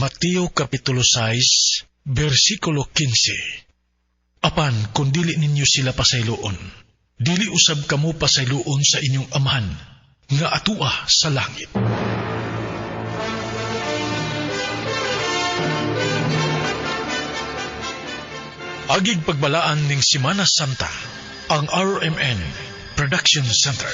Mateo Kapitulo 6, versikulo 15. Apan kung dili ninyo sila pasayloon, dili usab kamo pasayloon sa inyong amahan, nga atua sa langit. Agig pagbalaan ning Semana Santa, ang RMN Production Center.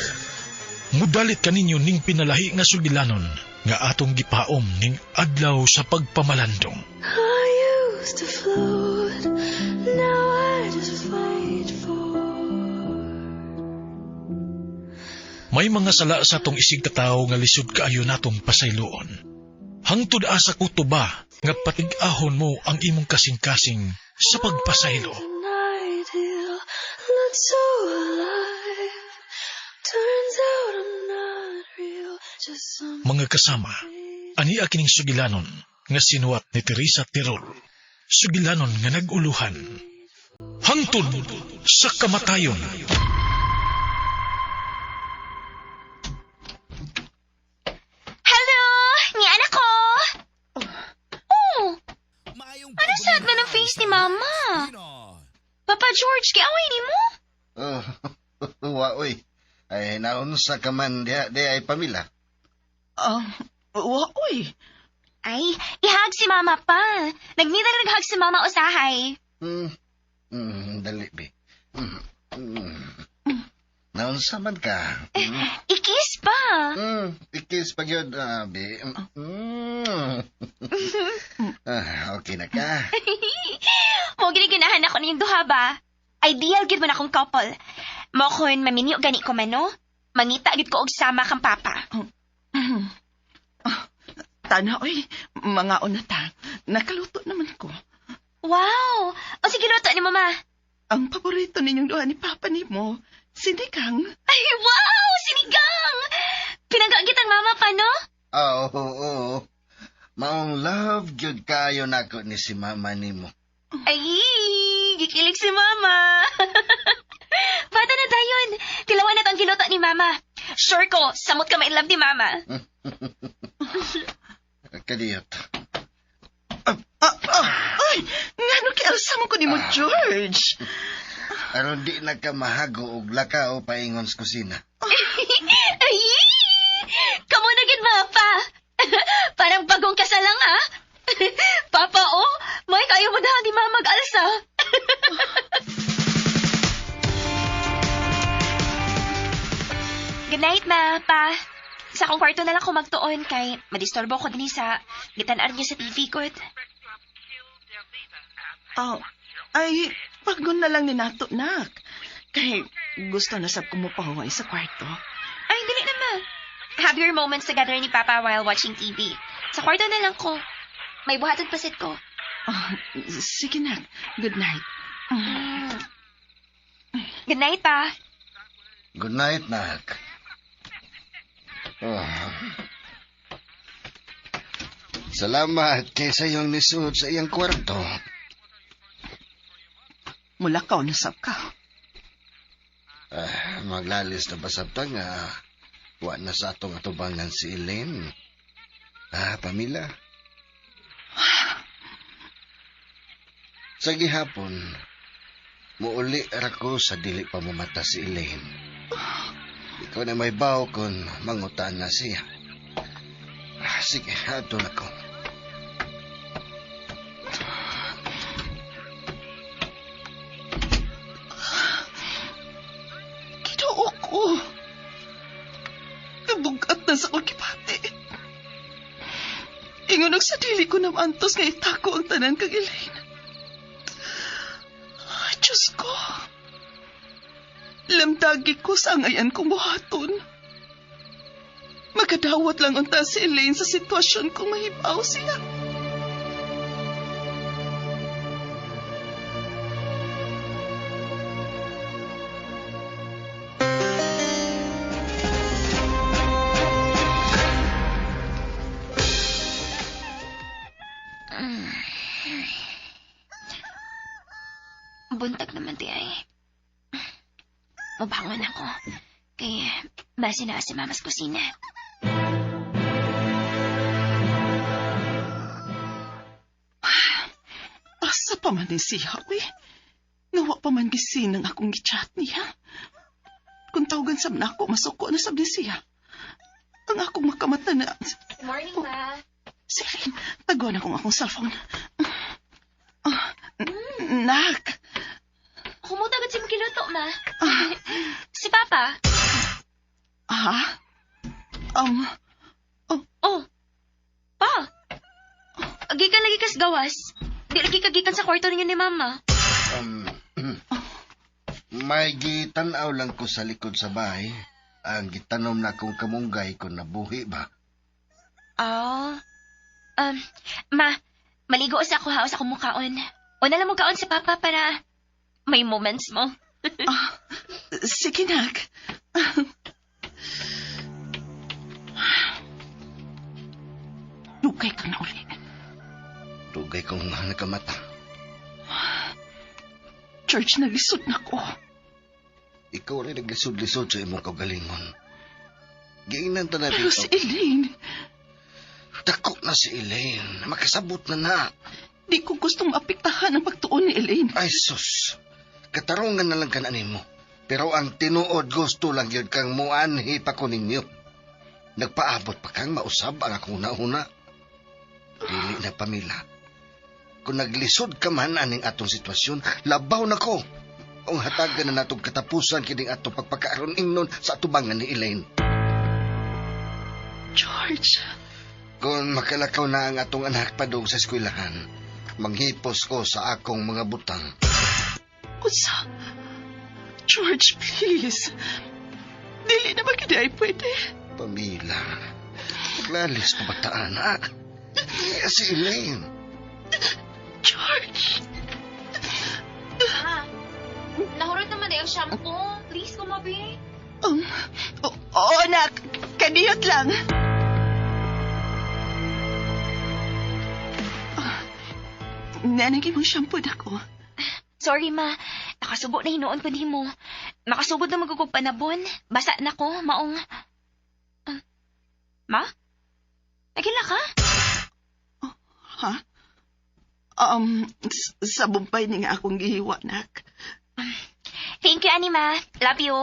Mudalit kaninyo ning pinalahi nga sugilanon, nga atong gipaom ning adlaw sa pagpamalandong. I used to float, now I just fight for. May mga sala sa tong isig katao nga lisod kaayo natong pasayloon. Hangtod asa kutuba nga patig-ahon mo ang imong kasing-kasing sa pagpasaylo. Tonight he'll look so alive. Turns out I'm not real, just some. Mga kasama, ani kining sugilanon nga sinuwat ni Teresa Tirol. Sugilanon nga naguluhan. Hangtod sa kamatayon. Hello! Ni anak ko! Oh! Ano sad man ang face ni Mama? Papa George, kiaway ni mo? Uy. Ay, naon sa kaman, di ay pamila. Uy. Ay, ihag si Mama pa. Naghag si Mama usahay. Dali, be. Naon sa man ka? Ikis pa. Ikis pag yun, be. Okay na ka. Mo giniganahan ako niyong duha ba? Ideal gid man akong couple. Mo kon maminyo gani ko man, no? Mangita gid ko og sama kang papa. Tana, oy. Mga unata. Nakaluto naman ko. Wow! O sige, luto ni Mama. Ang paborito ninyong duha ni Papa ni mo, sinigang. Ay, wow! Sinigang! Pinagagitang Mama pa, no? Oo. Maong love gyud kayo nako ni si mama nimo. Ay, gikilig si Mama. Bata na dayon. Tilawan na ang giluto ni Mama. Sure ko, samot ka ma-inlove ni Mama. Kadiyot. Ay! Ngano kialsa mo ko ni mo, George? Aron di na ka mahago og lakaw paingon sa kusina. Ay! Kamu na gid, Mapa. Parang bagong kasalang, ha? Papa, oh, may kayo mo na di Mama mag-alsa. Good night, Mapa. Sa akong kwarto na lang ko magtuon kay madistorbo ko din sa gitanar niya sa TV ko. Ay, pagun na lang ni nato, nak. Kay gusto na sab ko mo pahuway sa kwarto. Ay, dili na, Ma. Have your moments together ni Papa while watching TV. Sa kwarto na lang ko. May buhaton pasit ko. Sige, nak. Good night. Good night, Pa. Good night, nak. Salamat kay sa iyong nisud sa iyang kwarto. Mulakaw na sab ka. Maglalis na basabta nga wa na sa atong atubangan si Elaine. Pamila. Sa gihapon, muuli ako sa dili pa mamata si Elaine. Ikaw na may baw kung mangutaan na siya. Sige, ato na ko. Ginoo ko. Kabugat na sa kukipati. Ingon og sa dili ko na maantos nga itako ang tanan kag Elaine. Ay, Diyos ko. Lamdagi ko sa angayan kong buhaton. Magkadawat lang ang ta si Elaine sa sitwasyon kung mahibaw siya. Buntag naman di ay. Mabangon ako. Kaya base na si Mama sa kusina. pa man din siya, we. Ngawa pa man gisin ang akong gichat niya. Kung tawagan sab na ako, masuko na sab din siya. Ang akong makamata na... Good morning, Ma. Sirin, taguan akong cellphone. Nak. Kumutagad si Makiluto, Ma. Si Papa. Ha? Oh. Pa. Agikan lagi kas gawas. Di lagi kagikan sa kwarto ninyo ni Mama. May gitanaw lang ko sa likod sa bahay. Ang gitanom na kong kamunggay kung nabuhi ba. Ma, maligo sa ako ha, sa akong mukaon. Una lang mukaon sa Papa para may moments mo. Sige, Nak. Dugay ka na ulit. Tugay kong nakamata. George, nalisod na ko. Ikaw rin naglisod-lisod sa imong kagalingon. Giingnan ta na Pero dito. si Elaine, Dako na si Elaine. Makasabot na. di ko gustong maapektahan ang pagtuon ni Elaine. Ay sus. Katarungan na lang ka na nimo. Pero ang tinuod gusto lang yun kang muanhi pa ko ninyo. Nagpaabot pa kang mausab ang akong nauna. Dili na pamila. Kung naglisod ka man aning atong sitwasyon, labaw na ko. Ang hatagan na natong katapusan kining atong pagpakaaron ingnon sa atubangan ni Elaine. George, Kung makalakaw na ang atong anak padung sa eskwelahan, manghipos ko sa akong mga butang. unsa? George, please. Dili na ba kita ay pwede? Pamila, maglalis pa bataan, ha? Iya si Elaine. George. Ma, nahurot naman na yung shampoo. Please, kumabi. Oo, Nak. Kadiyot lang. Nanagi mong shampoo na ko. Sorry, Ma. Nakasubo na hinuon ko ni mo. Makasugod na magugog panabon. Basa na ko, maong... Ma? Nagila ka? Ha? Sa bumpay ni nga akong gihiwa, Nak. Thank you, Anima. Love you.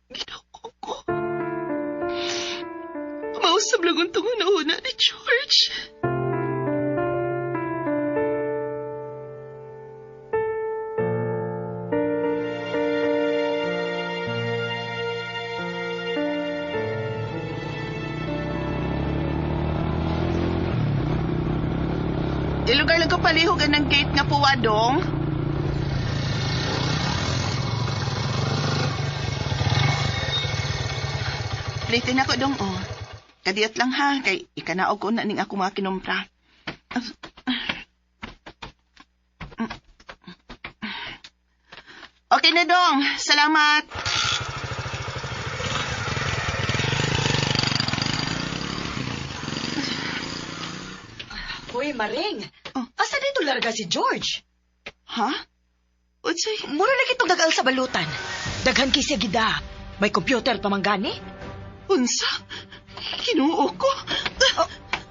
Ginako ko. Mausap lang ang tungon-una ni George. Ilugar lang ko palihugan ng gate nga puwadong. Plate na ko dong, oh. Kadiyat lang ha, kay ikanaog ko na ning ako mga kinumpra. Okay na dong, salamat. Hoy, Maring. Oh. Asa dito larga si George? Ha? Utsay? Mura na kitong dagal sa balutan. Daghan kisya gida. May computer pa man gani? Unsa? Kinuo ko?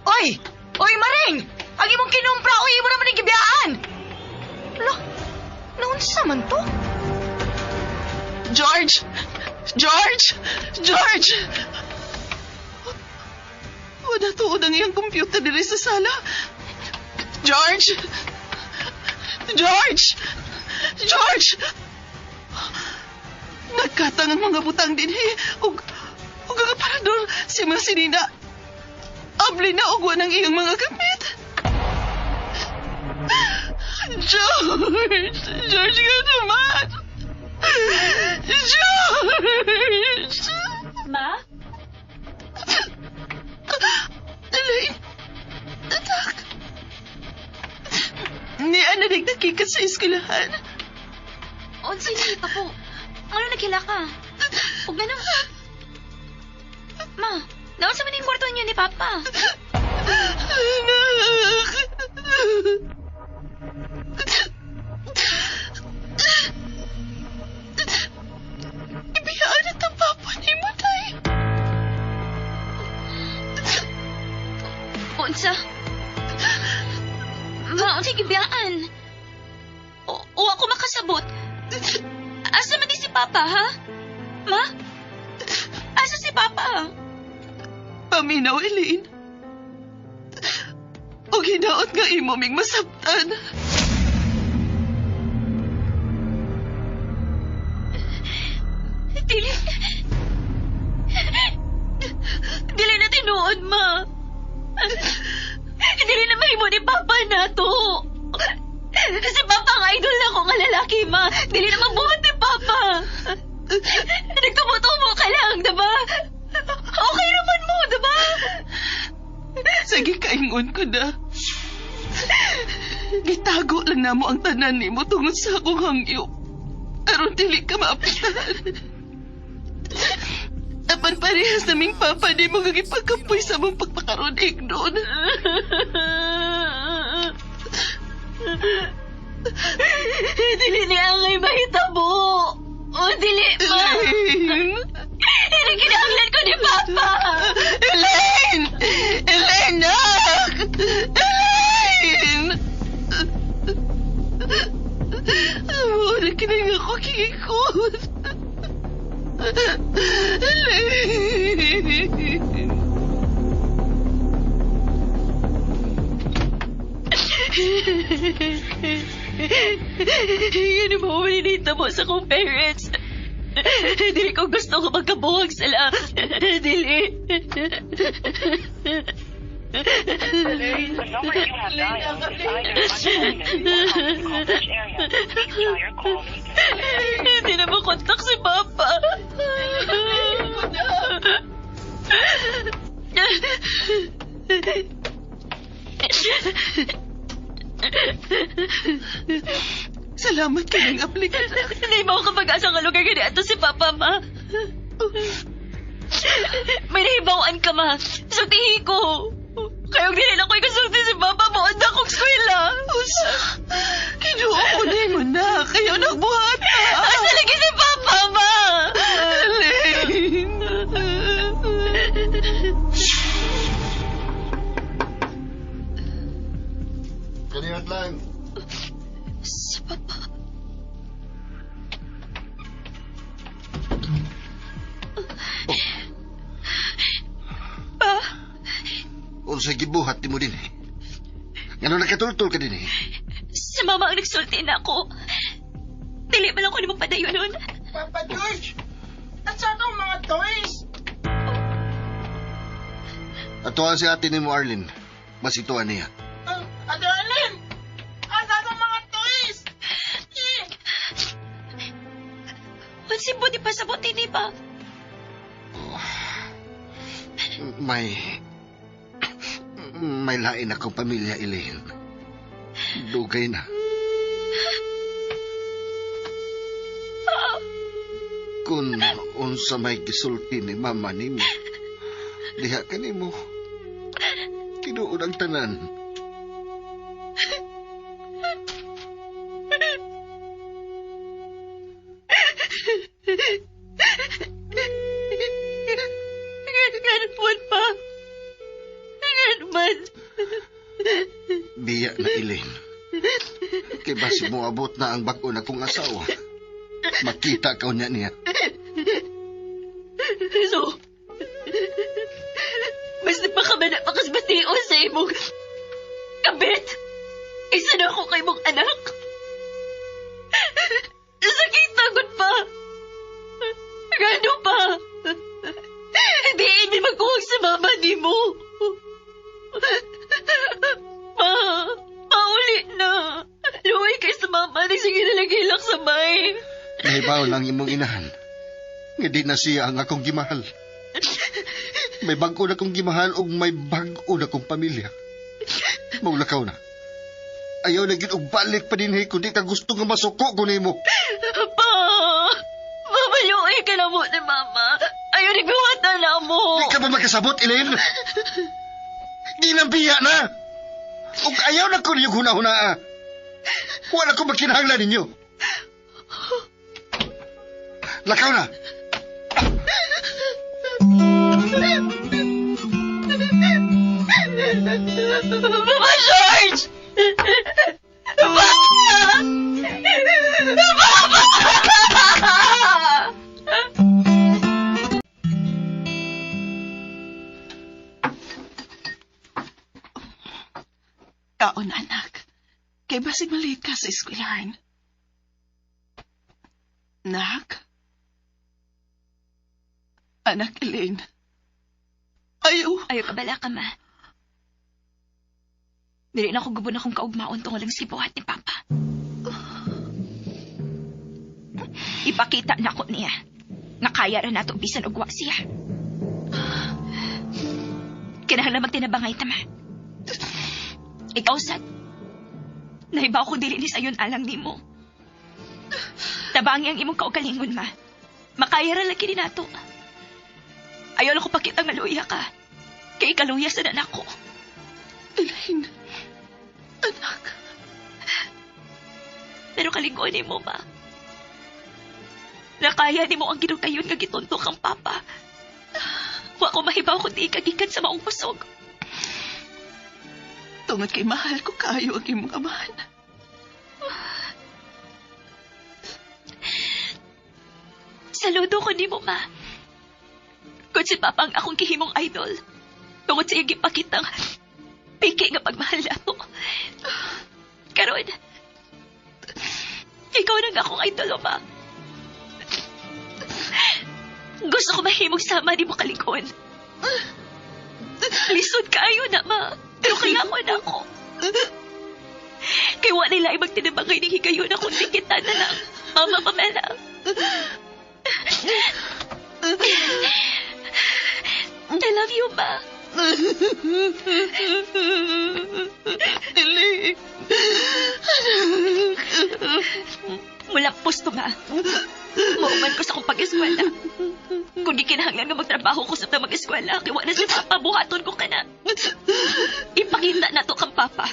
Oy! Oy, Maring! Ang imong kinumpra, oy, imo naman ang gibiyaan! Lo, naunsa man to? George! George! George! Wala tuod ang iyang computer diri sa sala. George! George! George! Nagkatang ang mga butang din ug ang aparador si Masinina. Abli na ugwa ng iyang mga gamit. George! George ka naman! George! Ma? Elaine! Anak! Ni Ana nagdakikat sa eskwelahan. Unsa ni pa po? Ano nagila ka? Huwag na naman. Ma, naunsa man yung kwarto niyo ni Papa? Anak! Ibiyaan at ang papa ni mo, Day. Unsa? Ma, unsay gibiyaan? O ako makasabot. Asa man di si Papa, ha? Ma? Asa si Papa? Paminaw, Elaine. O ginaot nga imo ming masabtan. Dili. Dili na tinuod, ma. Dili na mahimo ni Papa na to. Si Papa ang idol na ko nga lalaki, ma. Dili na mabuhat ni Papa. Nagtumutumo ka lang, diba? Okay naman mo, diba? Sige, kaingon ko na. Gitago lang namo ang tanan nimo tungod sa akong hangyo. Aron dili ka maapitan. Apan parehas naming Papa di mo gagipagkapoy sa mong pagpakaronig doon. Dili niya angay mahitabo. O, dili, ma. Elaine! Hindi kinahanglan ko ni Papa. Elaine! Elaine, nak! Elaine! Wala ka na nga ako kikot. Elaine! Yan ang mga maninita mo sa kong parents. Dili ko gusto ko magkabuhag sila. Dili. The number you have dialed is either unknown or not in the coverage area. Please try your call later. Hindi na makontak si Papa. Salamat ka ng aplikant. Hindi mo ako pag-asa nga lugar gani ato si Papa, ma. May nahibawan ka, ma. Sultihi ko. Kayong dili na ko ikasulti si Papa mo. Anda kong skwela. Usa, kinuha ko na mo na. Kayo nagbuhat na. Asa lagi si Papa, ma? Elaine! Kanihat lang. Si Papa. Pa? Unsay gibuhat nimo din. Ngano nakatultol ka din? Si Mama ang nagsulti na ako. Dili ba lang ko ni mong padayon nun? Papa George! At sa akong mga toys! Atuan si ate nimo Arlene. Masituan niya. Ate Arlene! At sa akong mga toys! Pansin mo, di pa sabutin, di ba? May lain akong pamilya, Elaine. Dugay na. Kung unsa may gisulti ni mama nimo, diha ka nimo. Tinuod ang tanan. Ganun pa. Ganun man. Biya na, Elaine. Kay basi mo abot na ang bag-o na kong asawa. Makita ka niya. So, mas napakabana pa kas batiyo sa imong kabit. Isa na ako kay mong anak. Sakit tagod pa. Gano pa. Hindi ini magkuhag sa mama ni mo. Mauli na. Luwi kay sa mama ni sige na lang hilak sa bay. Nahibaw lang imong inahan. Nga di na siya ang akong gimahal. May bag-o na kong gimahal o may bag-o na kong pamilya. Maulakaw na. Ayaw na og balik pa din kundi ka gusto nga masuko ko nimo. Pa! Mamaluoy ka na mo ni Mama. Ayaw ni biwata na mo. Di ka ba magkasabot, Elaine? Di na biya na. Ug ayaw na ko niyong huna-huna. Wala ko magkinahanglan ninyo. Lakaw na. Mama George! Kaon, anak. Kay basig maliit ka sa eskwelahan. Nak? Anak Elaine. Ayaw. Ayaw ka bala ka, ma. Dili na ako gubon akong kaugmaon tungkol ang sibuhat ni Papa. Ipakita na ko niya. Nakaya ra nato bisan ugwa siya. Kinahanglan magtinabangay ta, ma. Ikaw, sad. Nahibaw ko dili ni sayon alang nimo. Tabangi ang imong kaugalingon, ma. Makaya ra lagi ni nato. Ayaw lang ko pakita nga luya ka. Kay kaluya sa anak ko. Elaine. Anak. Pero kalingon ni mo, ma. Nakaya ni mo ang ginugayon nga gitunto kang Papa. Wa ko mahibaw kundi kagikan sa maong kusog. Tungod kay mahal ko kayo ang imong amahan. Saludo ko ni mo, ma. Kung si Papa ang akong gihimong idol, tungod sa iyong gipakitang piki nga pagmahal na ako. Karon, ikaw na nga akong idol, ma. Gusto ko mahimong sama ni mo kalikon. Lisod kayo na, ma. Pero kaya mo na ako. Kaya wala nila ay magtinabangay ng higayon na kung dikitan na lang. Mama Pamela. I love you, ma. Elaine. Mula pusto, ma. Mauman ko sa kong pag-eskwela. Kung di kinahanglan nga magtrabaho ko sa mag-eskwela, kaya wala si Papa, buhaton ko ka na. Ipakita na to kang Papa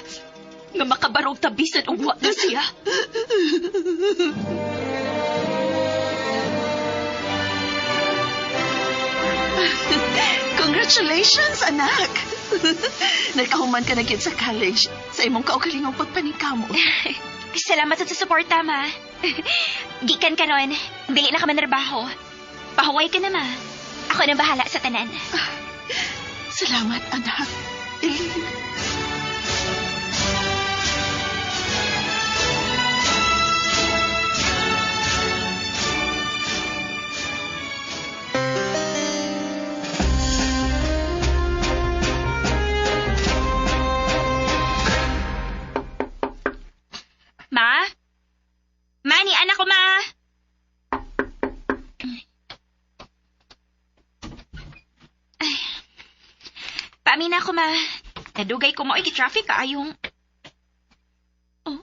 nga makabarog tabisan o buhat na siya. Congratulations, anak! Nagkahuman ka na gid sa college sa imong kaugalingong pagpaningkamot. Salamat sa suporta, ma. Gikan ka ron. Dili na ka manarbaho. Pahuway ka na, ma. Ako na bahala sa tanan. Salamat, anak. Elaine. Ma? Mani, anak ko, ma. Ay. Paamin ako, ma. Nadugay ko mo iki-traffic kaayong. Oh.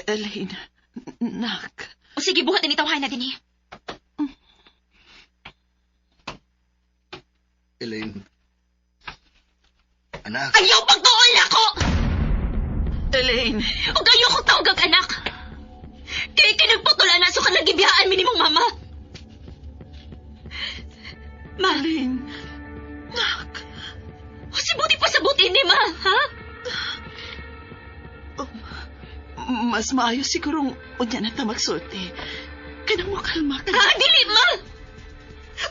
Elaine, nak. O sige, buhat na nitawhan na din eh. Elaine. Anak. Ayaw pagtuol ako! Elaine. O kayo kong tawag ang anak. Kaya kinagputula na so ka nagibiyaan minimong mama. Ma, Elaine. Nak. o sibuti pa sabutin ni ma, ha? Mas maayo sigurong unya na ta magsulti. Kanang mo kalma ka. Ha, dili, ma!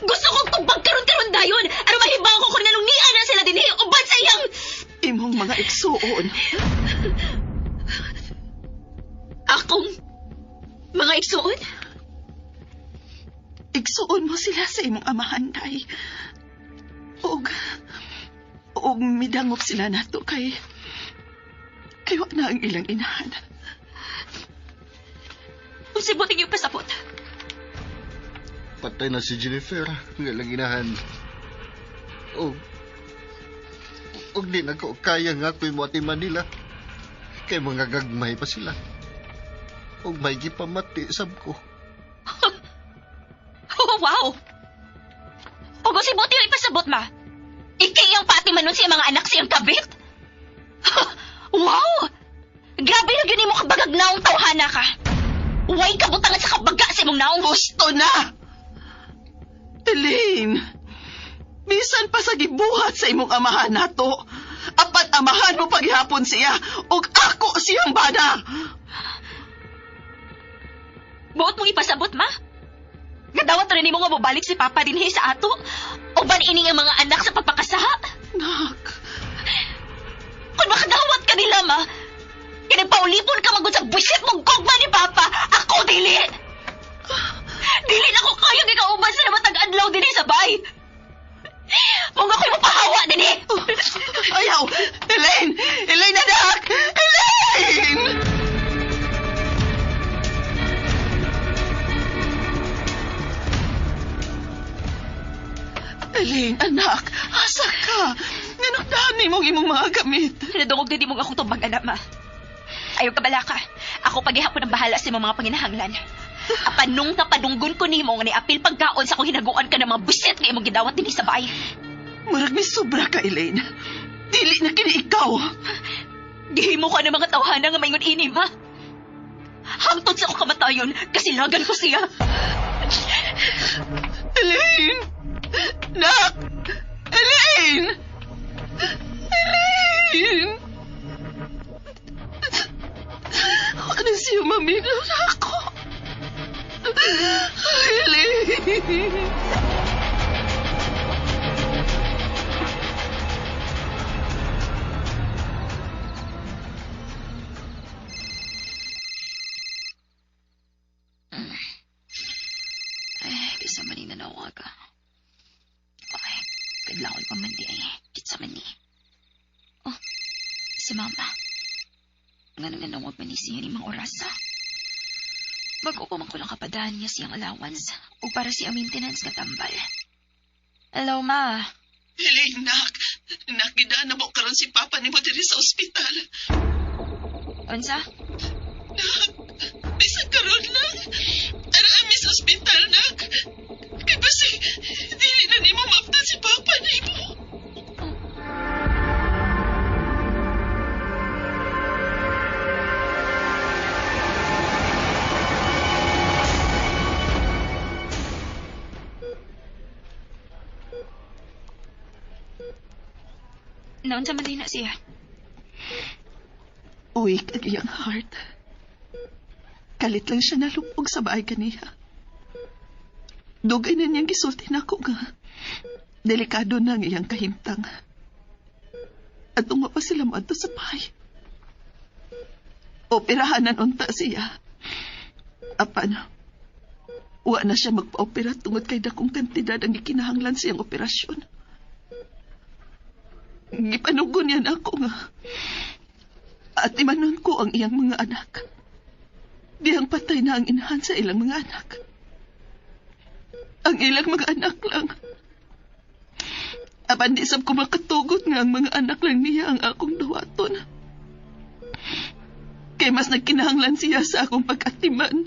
Gusto kong tubag karon-karon dayon aron mahibaw ko kung nanungian na sila dinhi uban sa iyang Imong mga igsuon. akong mga igsuon. Igsuon mo sila sa imong amahan, day. Og midangop sila nato kay wa na ang ilang inahan. Kung sibutin yung pasapot. Patay na si Jennifer. Nga lang inahan. Og di na ko kaya nga ko'y mo ati Manila. Kay mga gagmay pa sila. Og may gipamati sab ko. Oh, wow! O kung sibuti yung ipasabot, ma. Ikiyang pati manon siya mga anak siyang kabit. Wow! Grabe na yun mo kabagag naong tawhana ka. Huwag kabutangan sa kabaga sa imong naong Gusto na! Elaine, bisan pa sa gibuhat sa imong amahan nato, apat amahan mo paghihapon siya, ug ako siyang bana. Buot mong ipasabot, ma? Gadawat rin mo nga mobalik si Papa din sa ato? O ba ining ang mga anak sa pagpakasaha? Nak, Kung makadawat ka nila, ma, kinagpaulipon ka magod sa buisit mong gugma ni Papa, ako dili! Dili na ko kayang ikauban sa namatag adlaw din sa bay! Mong ako'y mapahawa din eh! ayaw! Elaine! Elaine, anak! Elaine! Elaine, anak! Asa ka? Nanundahan mong imong mga gamit. Nadungog din mong akong tubag, anak, ma. Ayaw ka bala ka. Ako paghihapon ang bahala sa mga panginahanglan. Apanong napadunggon ko nimo nga niapil pagkaon sa kung hinaguan ka ng mga buset nga imong gidawat din sa bay. Murag may sobra ka, Elaine. Dili na kini ikaw. Gihimo ka ng mga tawhana nga mayngon ini, ma. Hangtod sa ako kamatayon, kasilagan ko siya. Elaine! Nak! Elaine! Elaine! Ano siya mamino na ako? Elaine! Kisa man ni nanawag ka. Okay, kadlaon pa man di ay. Kitsa man ni. Oh, si Mama. Nga nanawag man ni siya ni mga oras ha. Bago ko magkulang kapadahan niya siyang allowance o para siya maintenance nga tambal. Hello, Ma. Elaine, nak. Nakidaan na mo karon si Papa ni mo diri sa ospital. Unsa? Nak, bisag karon lang. Arami sa ospital, nak. Kay basi, dili na ni mo maaftan si Papa ni mo. Naon sa man na siya? Uy, kagiyang heart. Kalit lang siya nalupog sa bahay kaniya. Dugay na niyang gisulti na ako nga. Delikado na ang iyang kahimtang. At tunga pa sila maadto sa bahay. Operahanan unta siya. Apan, wa na siya magpa-opera tungod kay dakong kantidad ang gikinahanglan siyang operasyon. Gipanugon yan ako nga. At imanon ko ang iyang mga anak. Diyang patay na ang inahan sa ilang mga anak. Ang ilang mga anak lang. Apan di sab ko makatugot nga ang mga anak lang niya ang akong dawaton. Kay mas nagkinahanglan siya sa akong pag-atiman.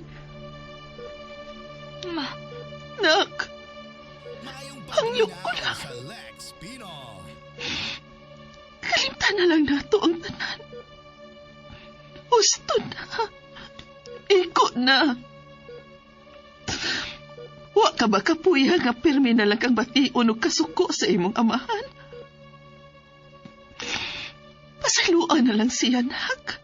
Ma. Nak, hangyok ko lang. Kalimtan na lang nato ang tanan. Gusto na. Iko na. Wa ka ba kapuya nga pirmi na lang kang bation o kasuko sa imong amahan? Pasaluan na lang siya, nak.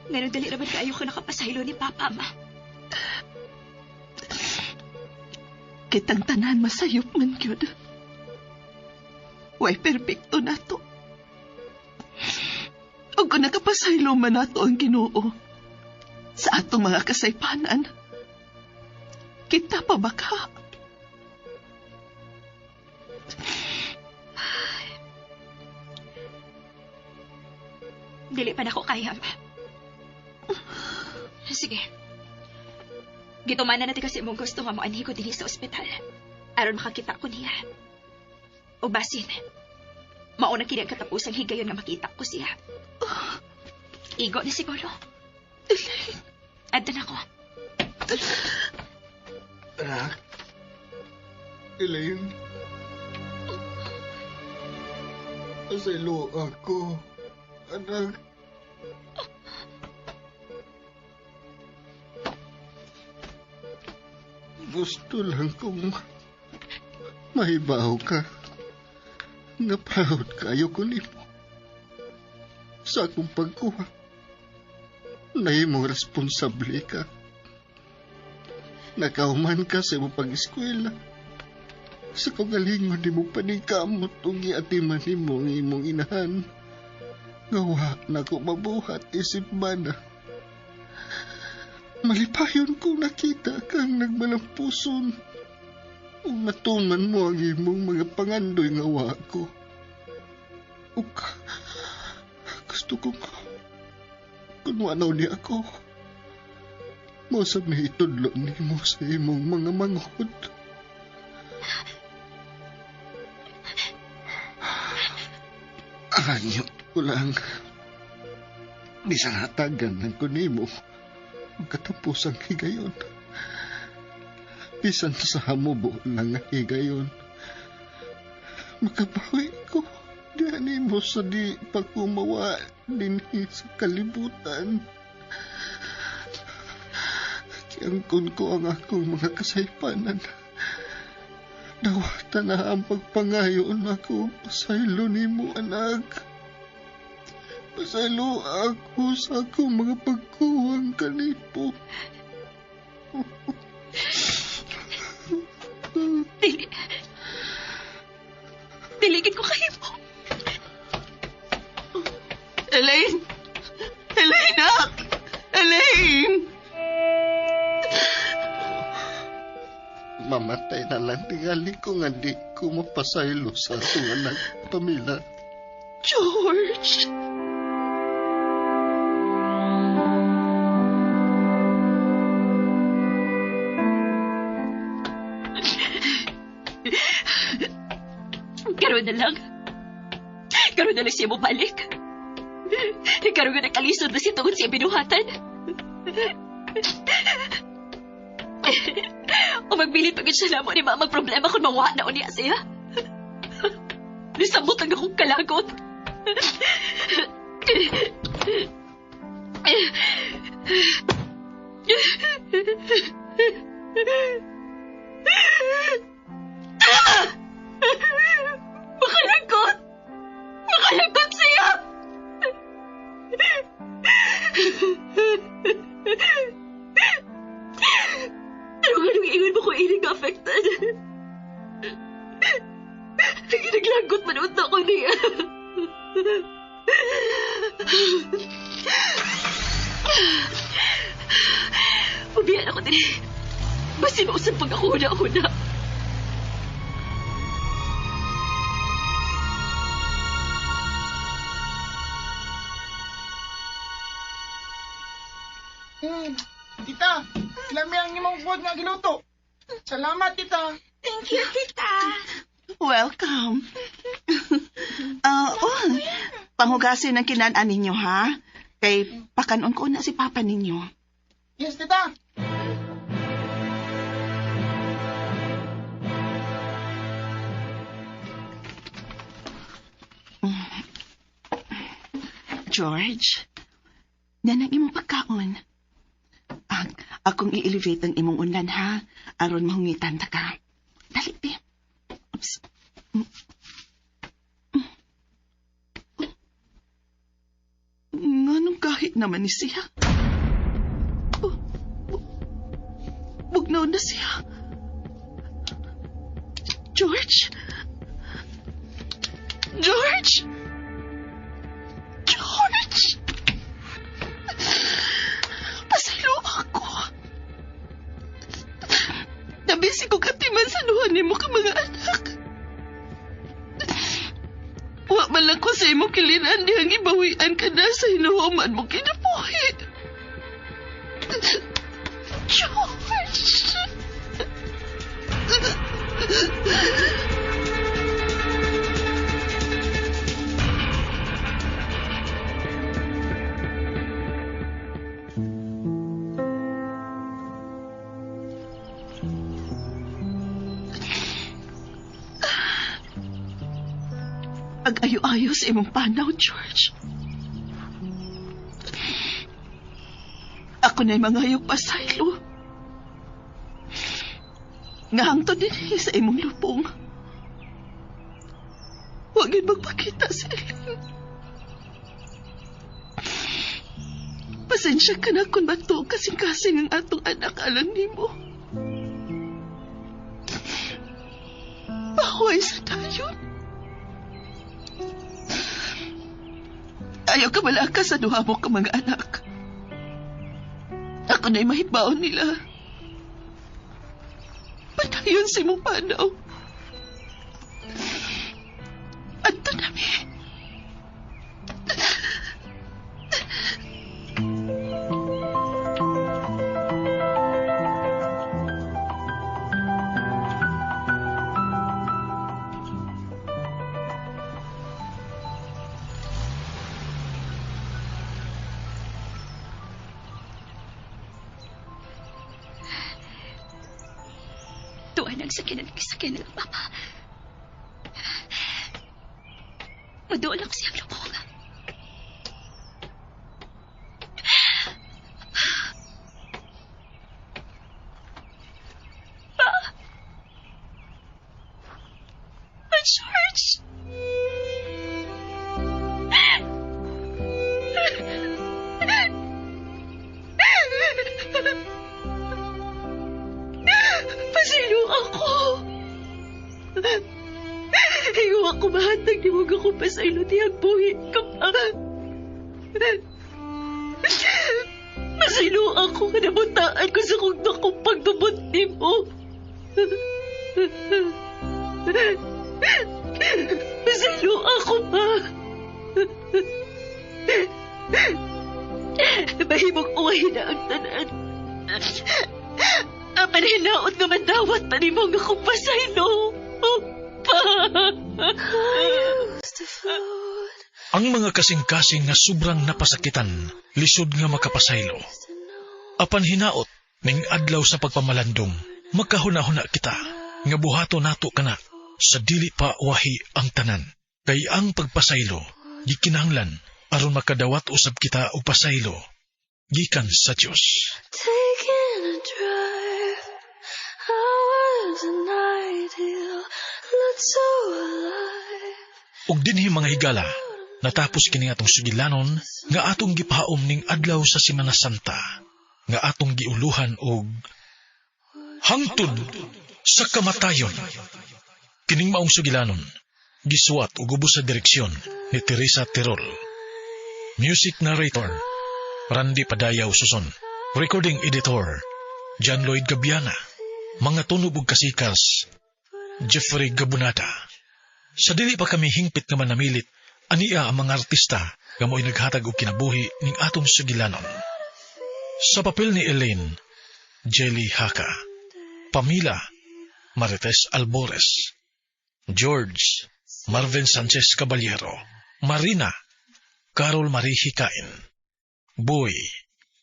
Ngayon dali naman kayo ka nakapasaylo ni Papa, Ma. Kitang tanan masayop man yun. Way perpekto na to. O kung nakapasaylo man nato ang Ginoo sa atong mga kasaypanan, kita pa ba ka? Dili pa na ko kaya, Ma. Sige. Gitumanan natin kasi mong gusto nga moanhi ko din sa ospital. Aron makakita ko niya. O basin, mauna kini ang katapusang higayon nga makita ko siya. Igo na siguro. Elaine. Adto na ko. Anak. Elaine. Asaylo ako. Anak. Gusto lang kong Mahibaw ka. Nga proud kayo ko nimo. Sa akong pagkuha. Nahimong responsable ka. Nakauman ka sa imong pag-eskwela. Sa kagalingon di mo paningkamot ung iatiman nimo ang imong inahan. Ngawa na ko mabuhat isip mana. Malipayon kong nakita kang nagmalampuson. Ug natuman mo ang imong mga pangandoy ngawa ko. Ug gusto ko kung wanaw ni ako. Mosab na itudlo nimo sa imong mga manghod. Anyo ko lang. Bisan hatagan ng kunimo. Magkatapos ang higayon. Bisan sa hamubo lang ang higayon. Makabawi ko. Diyan mo sa di pagkumawa din sa kalibutan. Kiangkon ko ang akong mga kasaypanan. Dawata na ang pagpangayon ako. Pasaylo ni mo, anak. Pasaylo ako sa akong mga pagkuwang kalipo. Diligid ko kayo po. Elaine! Elaine, nak! Elaine! Mamatay na lang tingali ko nga di ko mapasaylo sa atong anak pamilya. George! Karoon na lang. Karoon na lang siya mo balik. Karoon nga nakalisod na siya tungkol siya binuhatan. O magbilit pagod siya na mo ni mamang problema kung mawa na o niya siya. Nisambot ang akong kalagot. Makalagot! Makalagot siya! Pero ganun ingon mo kung iring affected. Naglagot manood na ko niya. Mabiyan ako din. Basta mausap pag ako una-una. Tita, lami ang imong food nga giluto. Salamat, tita. Thank you, tita. Welcome. Panghugasin ang kinaan ninyo, ha? Kay pakanon ko na si Papa ninyo. Yes, tita. George, nanang imong pagkaon. Akong i-elevate ang imong unlan, ha? Aron mahungitan ta ka. Dali, be. Oops. Nganong kahit naman ni siya? Bugnaw na siya. George? George? George? Pasalo ako. Nabisi ko katiman sa luhan ni mo ka mga anak. Wa man lang ko sa imo kilinan dihang ibawian ka na sa hinuhuman mo kinabuhi. George! Pag-ayo-ayo sa imong panaw, George. Ako na'y mangayog pasaylo. Nga hangtod din sa imong lupong. Huwag yun magpakita sa Elaine. Pasensya ka na kung bato kasing-kasing ang atong anak alang nimo. Pahuay sa dayon. Ayaw ka malaka sa duha mo ka mga anak. Ako na'y mahibaon nila. Padayon si mong panaw. At tanami. Tuwan ang sakyan ng papa. Madoon ako siyang lubong. Pa! George! Pasilo ako. Ayaw ako mahatag ni huwag ako pasaylo tiyang buhi ka pa. Pasilo ako ka nabutaan ko sa kong nakong pagdubot ni mo. Pasilo ako pa. Mahimong uway na ang tanan. Apan hinaot nga mandawat pa ni mo nga kong pasaylo. Ang mga kasing-kasing nga sobrang napasakitan, lisod nga makapasaylo. Apan hinaot, ning adlaw sa pagpamalandong, makahuna-huna kita, nga buhato nato kana, sa dili pa wahi ang tanan. Kay ang pagpasaylo, gikinahanglan, aron makadawat usab kita o pasaylo, gikan sa Diyos. Taking a drive, how was an ideal, looked so alive. Ug dinhi mga higala, natapos kini atong sugilanon nga atong gipaom ning adlaw sa Semana Santa, nga atong giuluhan og hangtod sa kamatayon. Kining maong sugilanon, gisuwat ug ubos sa direksyon ni Teresa Tirol. Music narrator, Randy Padayaw Suson. Recording editor, John Lloyd Gabiana. Mga tunog ug kasikas, Jeffrey Gabunada. Sa dili pa kami hingpit nga manamilit, ania ang mga artista nga mo'y naghatag og kinabuhi ning atong sugilanon. Sa papel ni Elaine, Jelly Haka. Pamila, Marites Albores. George, Marvin Sanchez Caballero. Marina, Carol Marie Hikain. Boy,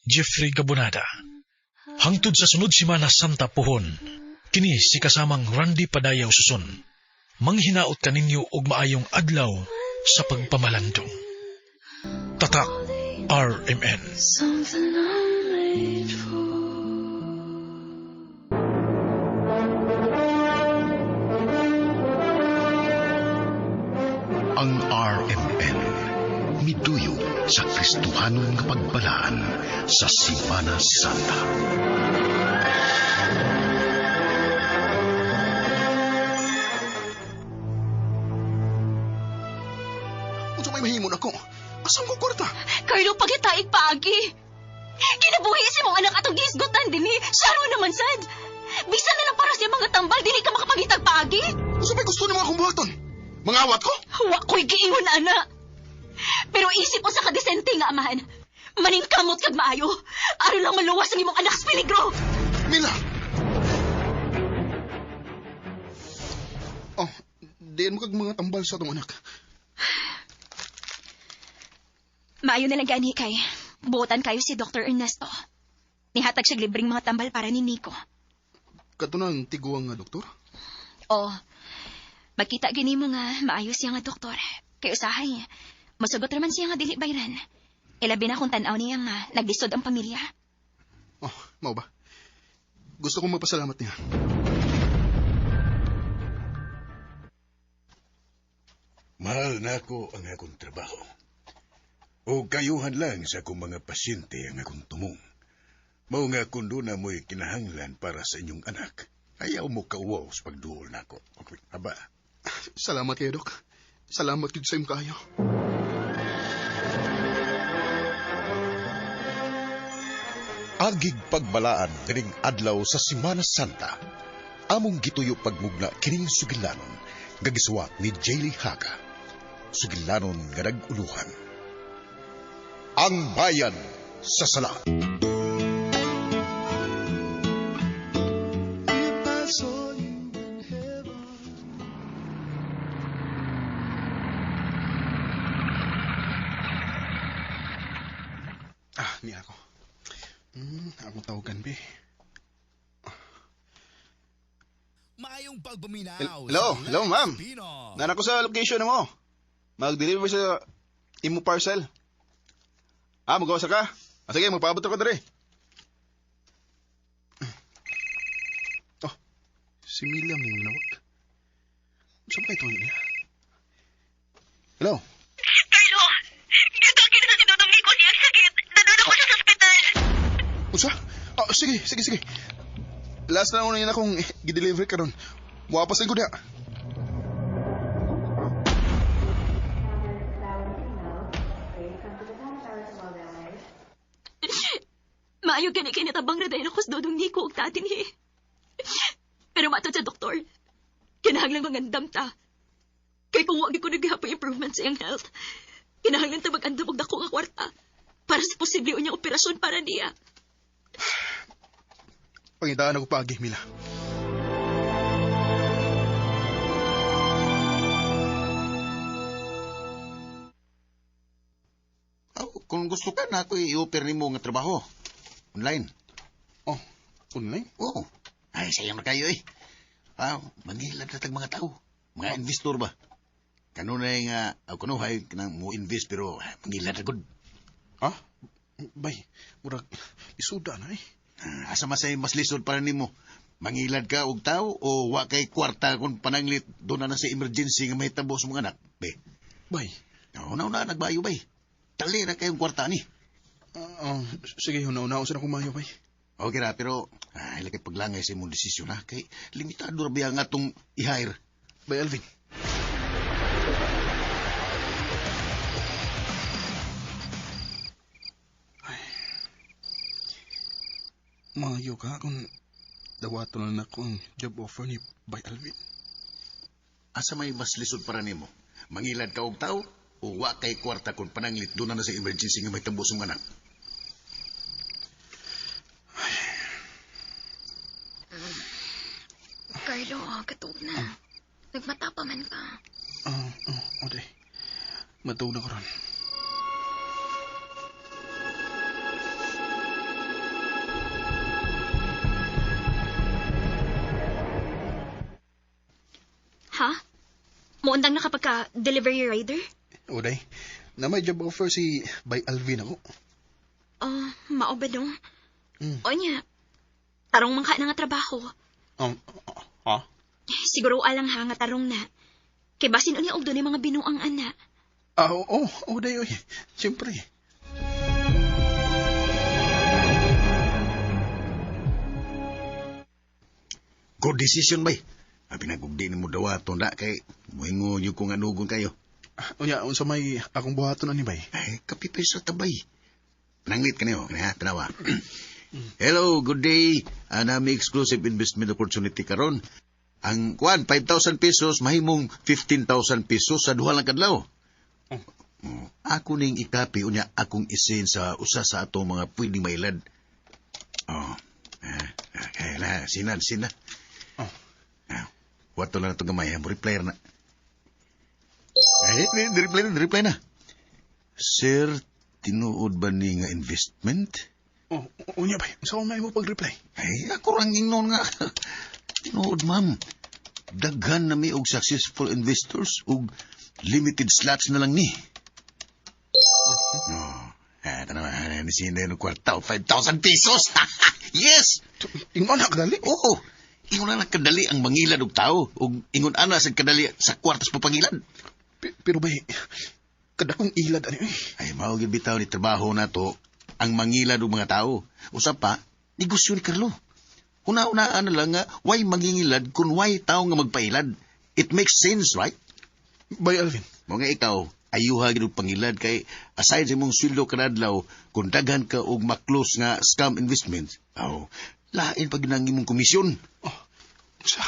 Jeffrey Gabunada. Hangtod sa sunod Semana Santa pohon, kini si kasamang Randy Padayaw Suson. Manghinaot kaninyo og maayong adlaw sa pagpamalandong. Tatak RMN. Something I'm made for. Ang RMN miduyog sa Kristohanon nga pagbalaan sa Semana Santa. Unsa may mahimon ako? Asam ko kwarta? Carlo, pagitaig paagi. Kinabuhi si mong anak atong gisgutan din ni. Saro naman sad. Bisan na lang para sa mga tambal, dili ka makapagitag paagi. Unsa may gusto ni mga kumbuhaton? Mangawat ko? Wa ko'y giingon, ana. Pero isip mo sa kadesente nga amahan. Maningkamot kag maayo. Aron lang maluwas ang imong anak sa peligro. Mila! Oh, diyan mo kag mga tambal sa atong anak. Maayo na lang gani kay. Buotan kayo si Dr. Ernesto. Nihatag siya libreng mga tambal para ni Nico. Kato na ang tiguang nga doktor? Oh, magkita gini mo nga maayos siya nga doktor. Kay usahay, masugot naman siya nga dili bayran. Ilabi na kung tanaw niya nga naglisod ang pamilya. Oh, mao ba? Gusto kong magpasalamat niya. Mahal na ako ang akong trabaho. O kayuhan lang sa akong mga pasyente ang akong tumong. Mao nga kung doon na mo'y kinahanglan para sa inyong anak. Ayaw mo kauwaw sa pagduol na ako. Okay, haba. Salamat kayo, Dok. Salamat yun sa iyong kayo. Agig pagbalaan kining adlaw sa Semana Santa. Among gituyo pagmugna kining sugilanon nga gisuwat ni Jaylee Haga. Sugilanon nga naguluhan. Ang bayan sa sala. Ni ako. Akong tawagan, be. Mayong pagbuminaw. Hello, ma'am. Nana ko sa location mo. Mag-deliver sa imo parcel. Magawa sa ka? Sige, magpaabot ako dere. Oh, si Mila mo nawag. Saan ba ito niya? Hello? Carlo, gitagin na si Dudong Nico niya ang sakit. Nanunod ko siya sa ospital. Usa? Sige. Last na una akong i-deliver ka ron. Wapas ko na. Maayo gani kinitabang na dahil ako sa Dudong Nico og tatin eh. Pero matod sa doktor, kinahanglan mangandam ta. Kay kung wag ko naghapo improvement sa iyang health, kinahanglan ta mag-andam og dako nga kwarta para sa posible unyang operasyon para niya. Pangitaan ako pagi, Mila. Kung gusto ka na ako i-offer ni mo nga trabaho. Online. Oh, online? Oo. Ay, sayang na kayo eh. Mangilad na tag mga tao. Mga investor ba? Kanunay nga, kunuhay nang mo invest pero mangilad na good. Bay, murag isuda na eh. Asa masay mas lisod para nimo. Mangilad ka og tao o wa kay kwarta kung pananglit doon na sa emergency nga mahitabo sa mga anak. Be. Bay. Una nagbayo bay. Tali na kayong kwarta ni. Sige, una-una sa na kumayo bay. Okay na, pero ilagay paglangay sa imong desisyon ha. Kay limitado na biya nga itong i-hire. Bay Alvin. Mayo ka kung dawato na ako ang job offer ni Bay Alvin. Asa may mas lisod para nimo? Mangilad ka og tao o wa kay kwarta kung pananglit doon na sa emergency nga may tambos ng anak? Carlo, katog na. Nagmata pa man ka. Oday. Matug na ko ron. Ha? Muundang na kapag ka-delivery rider? Oday. Na may job offer si Bay Alvin ako. Mao ba dong? O niya, tarong man ka na nga trabaho. Siguro alang ha nga tarong na. Kay basin unya og doon mga binuang ana. Oo, Oday, oy. Siyempre. Good decision, bay. Pinagugdi ni mo dawato na kay muhingo nyo kung anugon kayo. Unya, unsa may akong buhaton ani bay? Ay, kapipay sa tabay. Pananglit ka niyo, tanawa. Hello, good day. Nami exclusive investment opportunity karon. Ang 5,000 pesos, mahimong 15,000 pesos sa duha lang kadlaw. Ako ning ikapi, unya akong isin sa usa sa atong mga pwedeng mailad. Sina. Wato lang ito gamay, reply na. Reply na. Sir, tinuod ba ni nga investment? Unya ba? Saan may mo pag-reply? Ay, ako rang ingnon nga. Tinuod, ma'am. Daghan na mi og successful investors og limited slots na lang ni. Tanawa, nisina yung kwarta o 5,000 pesos. Yes! Ingon na kadali? Oo. Ingon na kadali ang mangilad og tao. O ingon ana sa kadali sa kwartas papangilad. Pero bay, kada kong ilad ano eh. Ay, mao gyud bitaw ni trabaho na to ang mangilad og mga tao. Usa pa, negosyo ni Carlo. Una-unaan na lang nga, why mangingilad kung why tao nga magpailad? It makes sense, right? Bay Alvin. Mga ikaw, ayuha gyud og pangilad kay aside sa imong sweldo kadadlaw, kung daghan ka og maklos nga scam investment, lain pag nang imong komisyon. Sa...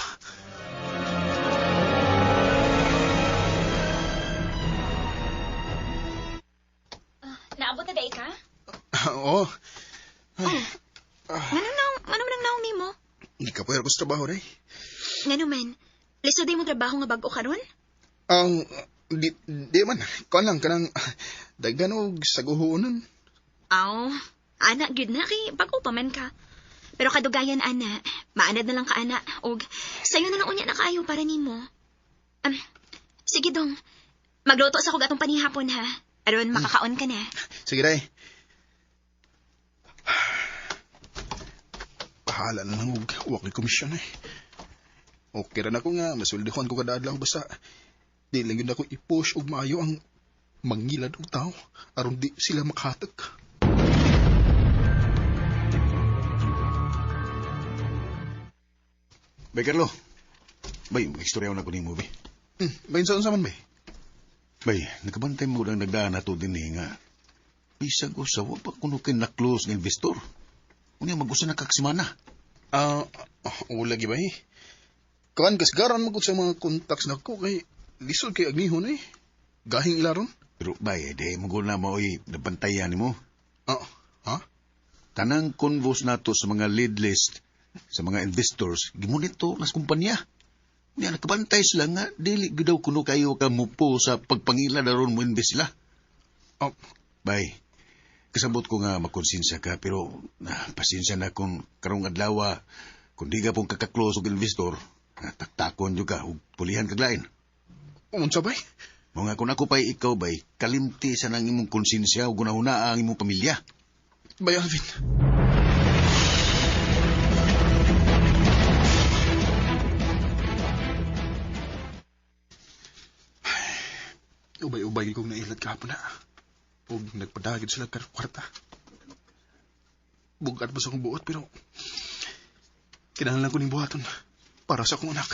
Naabot na day ka? Oo. Ano nang naong ni mo? Hindi ka pwede ko sa trabaho, day. Ngano man, lisod day mo trabaho nga bago karon? Di man. Kuan lang, kanang daghan og saguhoonan. Aw, anak gyud na kay bago pa man ka. Pero kadugayan ana, maanad na lang ka ana og sayo na lang unya na kaayo para nimo. Sige dong. Magluto sa kog atong panihapon ha. Aron makakaon ka na. Sige, day. Bahala na lang og wakil komisyon eh. Okay rin ako nga, masuldihan ko kada adlaw basta di lang yun ako i-push og maayo ang mangilad og tao aron di sila makahatag. Bay, Carlo. Bay, mag-istoryaw na ko ni mo, bay. Bayin sa man, bay? Bay, nakabantay mo lang nagdaan na to din nga. Bisag usawa pa kuno kay na-close ng investor. Unya mag-usa na kaksimana. Lagi bay. Kawan kasgaran mo sa mga contacts na ko kay lisod kay agnihon eh. Gahing ilaron. Pero bay, de mo na maoy nabantayan nimo. Ha? Tanang convos nato sa mga lead list sa mga investors, gimonito nas kumpanya. Niya nakabantay sila nga, dili gidaw kuno kayo ka mupo sa pagpangila daron mo invest sila. Bay, kasabot ko nga makonsensya ka, pero pasensya na kung karong adlaw, kung di ka pong kakaklose og investor, taktakon yung ka, ug pulihan kaglain. Unsa bay? Mga kung ako pa'y ikaw, bay, kalimti sa nang imong konsensya ug gunahuna ang imong pamilya. Bay Alvin. Ubay-ubay kong nailad kahapon na. Huwag nagpadagid sila kwarta. Bugat ba sa akong buot pero kinahanglan ko ning buhaton para sa akong anak.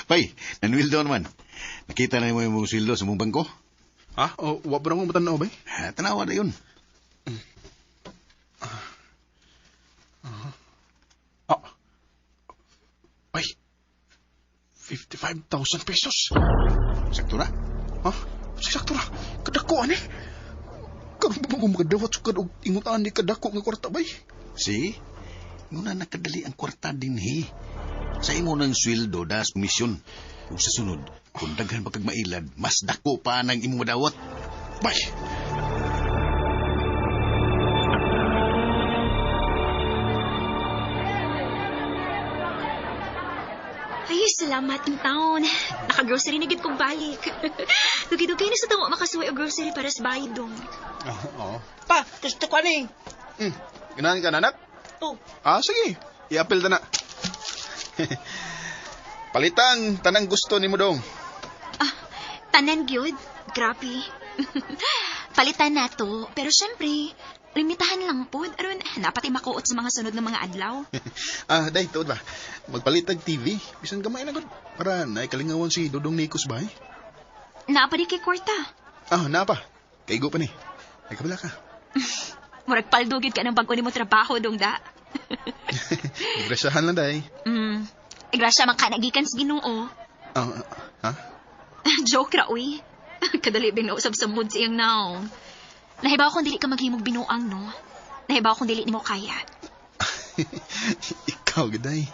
Bay, nanwildo naman. Nakita na mo yung sweldo sa mong bangko? Ha? Wa ba na akong matanaw, bay? Tanawa na yun. Bay, 55,000 pesos. Sakto na? Ha? Sakto na. Kadako, ani? Karoon ba kung makadawat sukad o ingutaan ni kadako ng kwarta, bay? Si? Muna nakadali ang kwarta din, he. Sa imo ng sweldo, das komisyon. Kung sa sunod, kung daghan pa kag mailad, mas dako pa ng imong madawat. Bay! Ay, salamat ng taon. Naka-grocery na gid kong balik. Dugi-dugi na sa tawa makasuway o grocery para sa bayad dong. Oo. Pa, gusto ko ni. Ganahan ka, nanak? Oh. Sige. I-apel ta na. Palitang tanang gusto ni mo dong. Tanan gyud. Grabe. Palitan na to. Pero syempre, limitahan lang po. Aron, napati makuot sa mga sunod ng mga adlaw. Day, tuod ba? Magpalitag TV. Bisan gamay na gud. Para naikalingawan si Dodong Nikos ba? Naapa di kay kwarta. Napa. Kaigo pa ni. Ay, kabala ka. Murag paldugid ka ng bago ni mo trabaho, dong da. Igrasahan lang, day. Igrasya man ka nagikan sa Ginoo. Ha? Joke ra, uy. Kadali bing nausab sa mood siyang naong. Nahibaw kung dili ka maghimog binuang, no? Nahibaw kung dili ni mo kaya. Ikaw, gaday.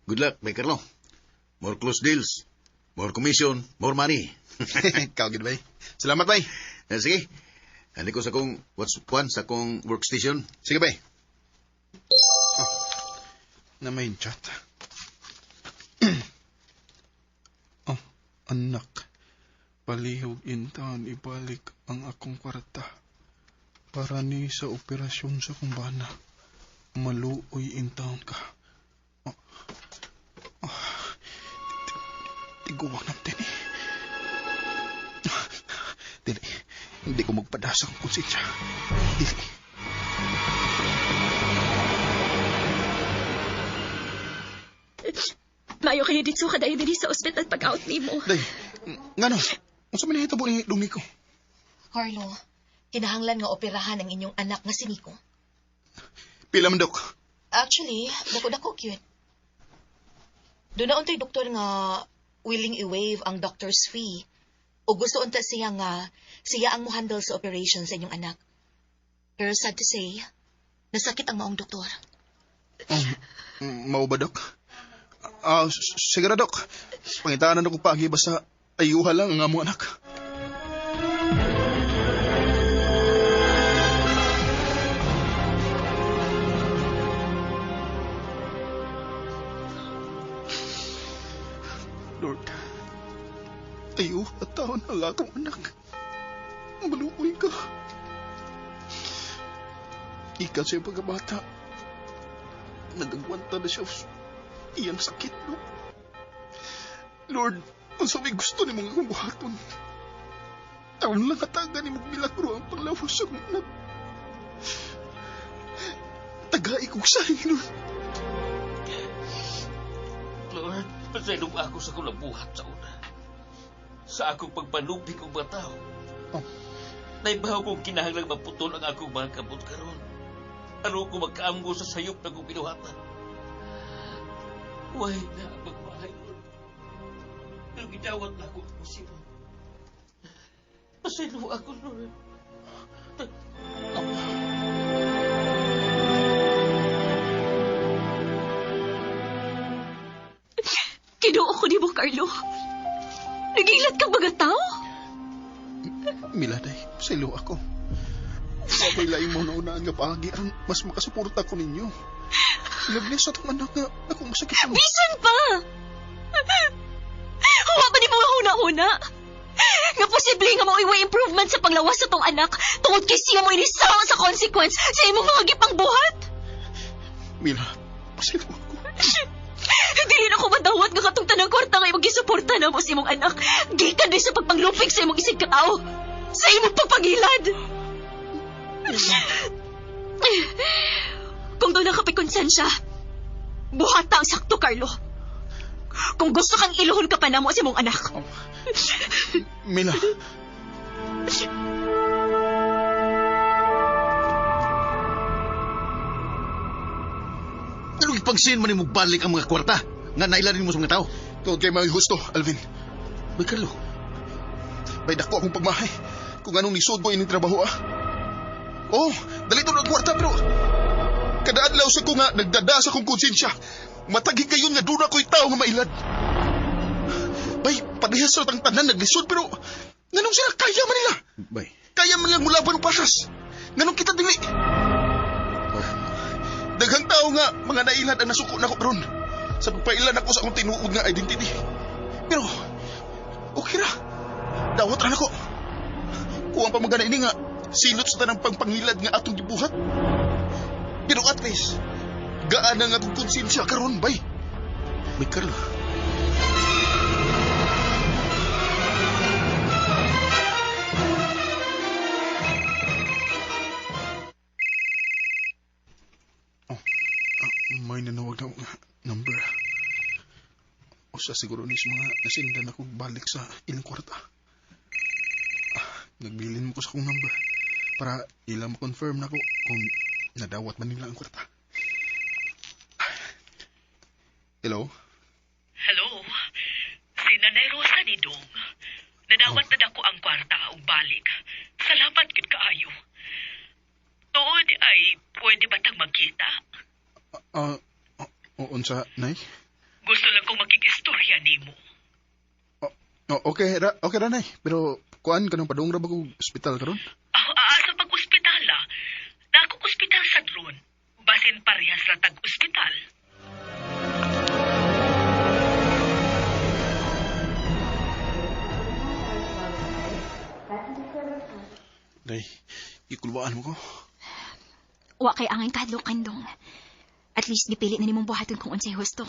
Good luck, Bay Carlo. More close deals, more commission, more money. Ikaw, gaday. Salamat, bay. Sige. Hindi ko sa kong sa kong workstation. Sige, bay. Na main chat. Anak. Palihog intaon ibalik ang akong kwarta para ni sa operasyon sa kumbana. Maluoy intaon ka. Tiguwang natin eh. Dili, hindi ko magpadasa ang konsensya. Dili. Mayo kayo dito ka dahil din sa ospital pag-out ni mo. Day, nga no, unsa man nahitabo ni Nico? Carlo, kinahanglan nga operahan ang inyong anak nga si Nico. Pila man, Dok? Actually, dako-dako cute. Doon na untay doktor nga willing i-waive ang doctor's fee. O gusto unta siya nga siya ang mo-handle sa operation sa inyong anak. Pero sad to say, nasakit ang maong doktor. Mao ba, Dok? Sige na, Dok. Pangitanan ako pagi basta ayuha lang ang amo anak. Lord, ayuha taon ang akong anak. Maluoy ka. Ika siya pagkabata. Nagagwanta na siya. Iyang sakit, no? Lord, ang sabi gusto ni mga akong buhaton. Taon lang kataga ni magmilagro ang paglawas sa anak. Tagai kong sa'yo, Lord. Lord, pasalong ako sa kulang buhat sa una. Sa akong pagpanubig kong mga tao. Naibahaw kong kinahanglang maputol ang akong mga kabot karon. Ano ko magkaamgo sa sayop na kong pinuhatan. Huwag na magbahay, Lord. Pero gidawat na ako ang posible. Pasalo ako, Lord. Kinuo ko ni mo, Carlo. Nagilat kang mga tao? Miladay, pasalo ako. Sabay laing mo na unaan nga pagi aron mas makasuporta ko ninyo. Lablis sa itong anak nga akong masakit mo. Bisan pa! Huwa ba di mo una-una? Nga posible nga mo iwa improvement sa panglawas sa tong anak tungod kay siya mo inisawa sa consequence sa imong mga gipang buhat? Mila, pasalo ako. Dili na ko madawat nga katong tanang kwarta nga imong gisuporta na mo sa imong anak. Gikan din sa pagpanglupig sa imong isig katao. Sa imong pagpangilad. Kung doon nakapay konsensya, buhata ang sakto, Carlo. Kung gusto kang iluhon ka pa na mo sa imong anak. Mila. Ano ipagsin man mo balik ang mga kwarta? Nga nailanin mo sa mga tao? Tungkol kay mga gusto, Alvin. May Carlo. May dako akong pagmahay. Kung anong lisod ko ining trabaho, Oh, dalito na ang kwarta, pero kadaadlaw sa ko nga nagdada sa kong konsensya. Matagi kayo nga doon ako'y tao nga mailad. Bay, padihas sa tang tanan naglisod, pero nganong sila kaya man nila? Bay. Kaya man nilang mula pa ng pasas. Nganong kita dili? Daghang tao nga mga nailad ang nasuko na ko karon sa pagpailan ako sa akong tinuod nga identity. Pero, okay ra. Dawat ra nako. Kuwang pa magana ini nga silot sa tanang pagpangilad nga atong gibuhat. Pero at least, gaan na nga akong konsensya karon, bay. May Carlo. May nanawag na nga number. O sa siguro nis mga nasindan ako balik sa ilang kwarta. Nagbilin mo ko sa kong number para ilang ma-confirm na ko kung nadawat man nila ang kwarta. Hello? Hello? Si Nanay Rosa ni Dong. Nadawat na dako ang kwarta ug balik. Salamat gid kaayo. Tuod ay pwede ba tang magkita? Unsa, Nay? Gusto lang kong makikistorya nimo. Okay ra, Nay. Pero kuan ka nang padung ra ba kong ospital karon? Sa pag-ospital Nakong ospital sa drone. Basin parehas ra tag-ospital. Nay, ikulwaan mo ko. Wa kay angay kahadlokan dong. At least gipili na nimong buhaton kung unsay husto.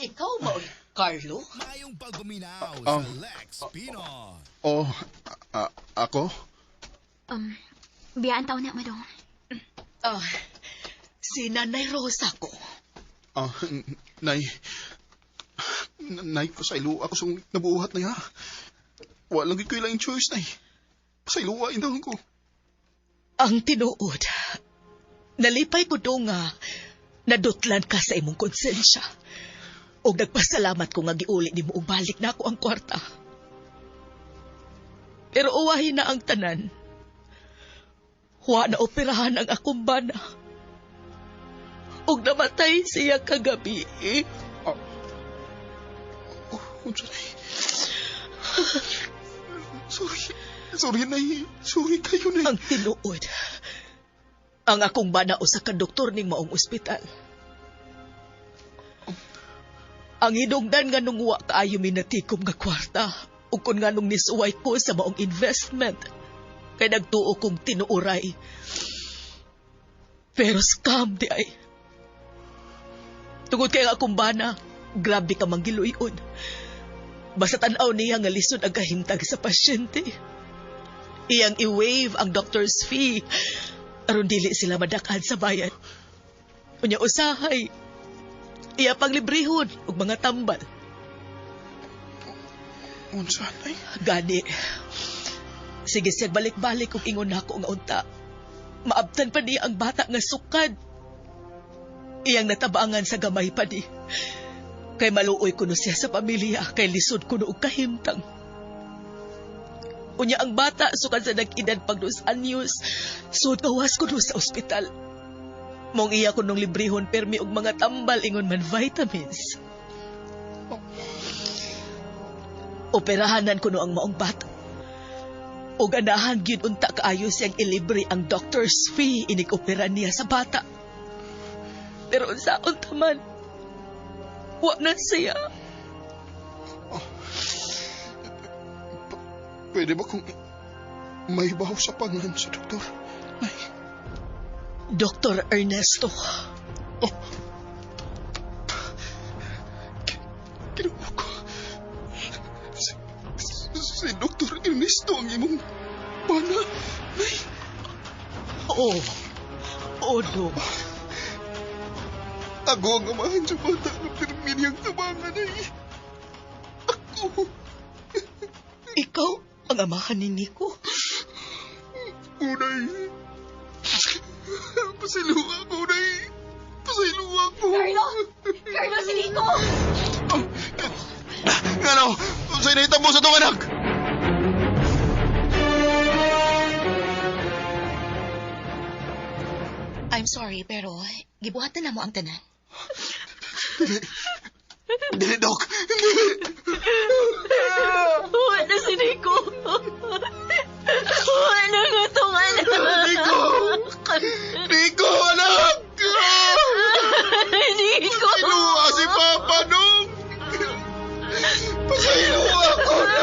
Ikaw mo, Carlo? Mayong pagpaminaw Oh. sa Lex Pinoy. Oh, ako? Biyaan taon na mo dong. Si Nanay Rosa ko. Nay, pasaylo ako sa nabuhat na ya. Walang ko ilang choice, Nay. Pasaylo indahon ko. Ang tinuod, nalipay ko do nga nadutlan ka sa imong konsensya. O nagpasalamat ko nga giuli ni mo og balik na ako ang kwarta. Pero uwahin na ang tanan. Wa na operahan ang akong bana. Og namatay siya kagabi. Sorry, Nay. Sorry kayo, Nay. Ang tinuod. Ang akong bana usa ka doktor ning maong ospital. Ang hinungdan nga nung wa kaayo minatikom nga kwarta, ug kun nga nung nisuway ko sa maong investment, kay nagtuo kong tinuuray. Pero scam di ay. Tungod kay nga akong bana, grabe ka manggiluyon. Basta tanaw niya nga lisod ang kahimtag sa pasyente. Iyang i-waive ang doctor's fee, aron dili sila madakhan sa bayad. Unya usahay, iya pang librehon ug mga tambal. Unsa, Nay? Gani. Sige siyag balik-balik kung ingon nako nga unta. Maabtan pa niya ang bata nga sukad. Iyang natabangan sa gamay pa di. Kay maluoy kuno siya sa pamilya, kay lisod kuno og kahimtang. Unya ang bata sukad sa nag-edad pag 2 anyos, sud gawas kuno sa ospital. Mong iya kunong librehon permi og mga tambal ingon man vitamins. Operahanan kuno ang maong bata. O ganahan gyud unta kaayo siyang ilibre ang doctor's fee inig opera niya sa bata. Pero unsaon taman, wa na siya. Pwede ba kung may baho sa pangalan sa doktor? Nay. Dr. Ernesto. Kinuha ko. Si Dr. Ernesto ang imong bana, Nay. Oo, Dok. Ako ang amahan sa bata ng pirminiyang tabangan, Nay. Ako. Ikaw ang amahan ni Nico? Unay. Pasiluwa ko, Nay. Pasiluwa ko. Carlo, si Nico! Ano? Sa'yo na itamo sa itong anak? I'm sorry, pero gibuhatan na mo ang tanan. Dili, Dok. Huwag na si Nico. Huwag na nga itong anak. Nico! Nico, anak! Nico! Pasiluwa si Papa, Dok! Pasiluwa ko na!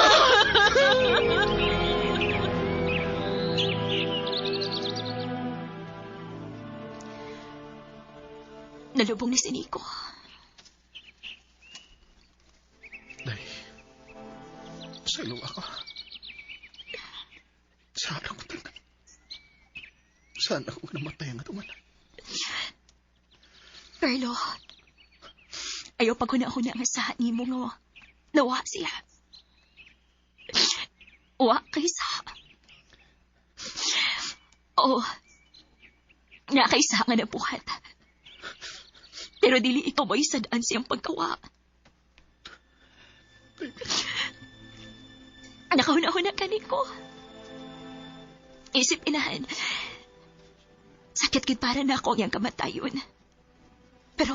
Nalubong ni si Nico. Nay, pasiluwa ko. Sana ko namatay ang atungan. Carlo, ayaw paghuna-huna nga sa ni mo nga nawa siya. Wa kaysa. Oo, nga kaysa nga nabuhat. Pero dili ikaw mo'y sadaan siyang pagkawa. Nakahuna-huna ka, Nico. Isip inahan, sakit kit para na ako ang kamatayon. Pero,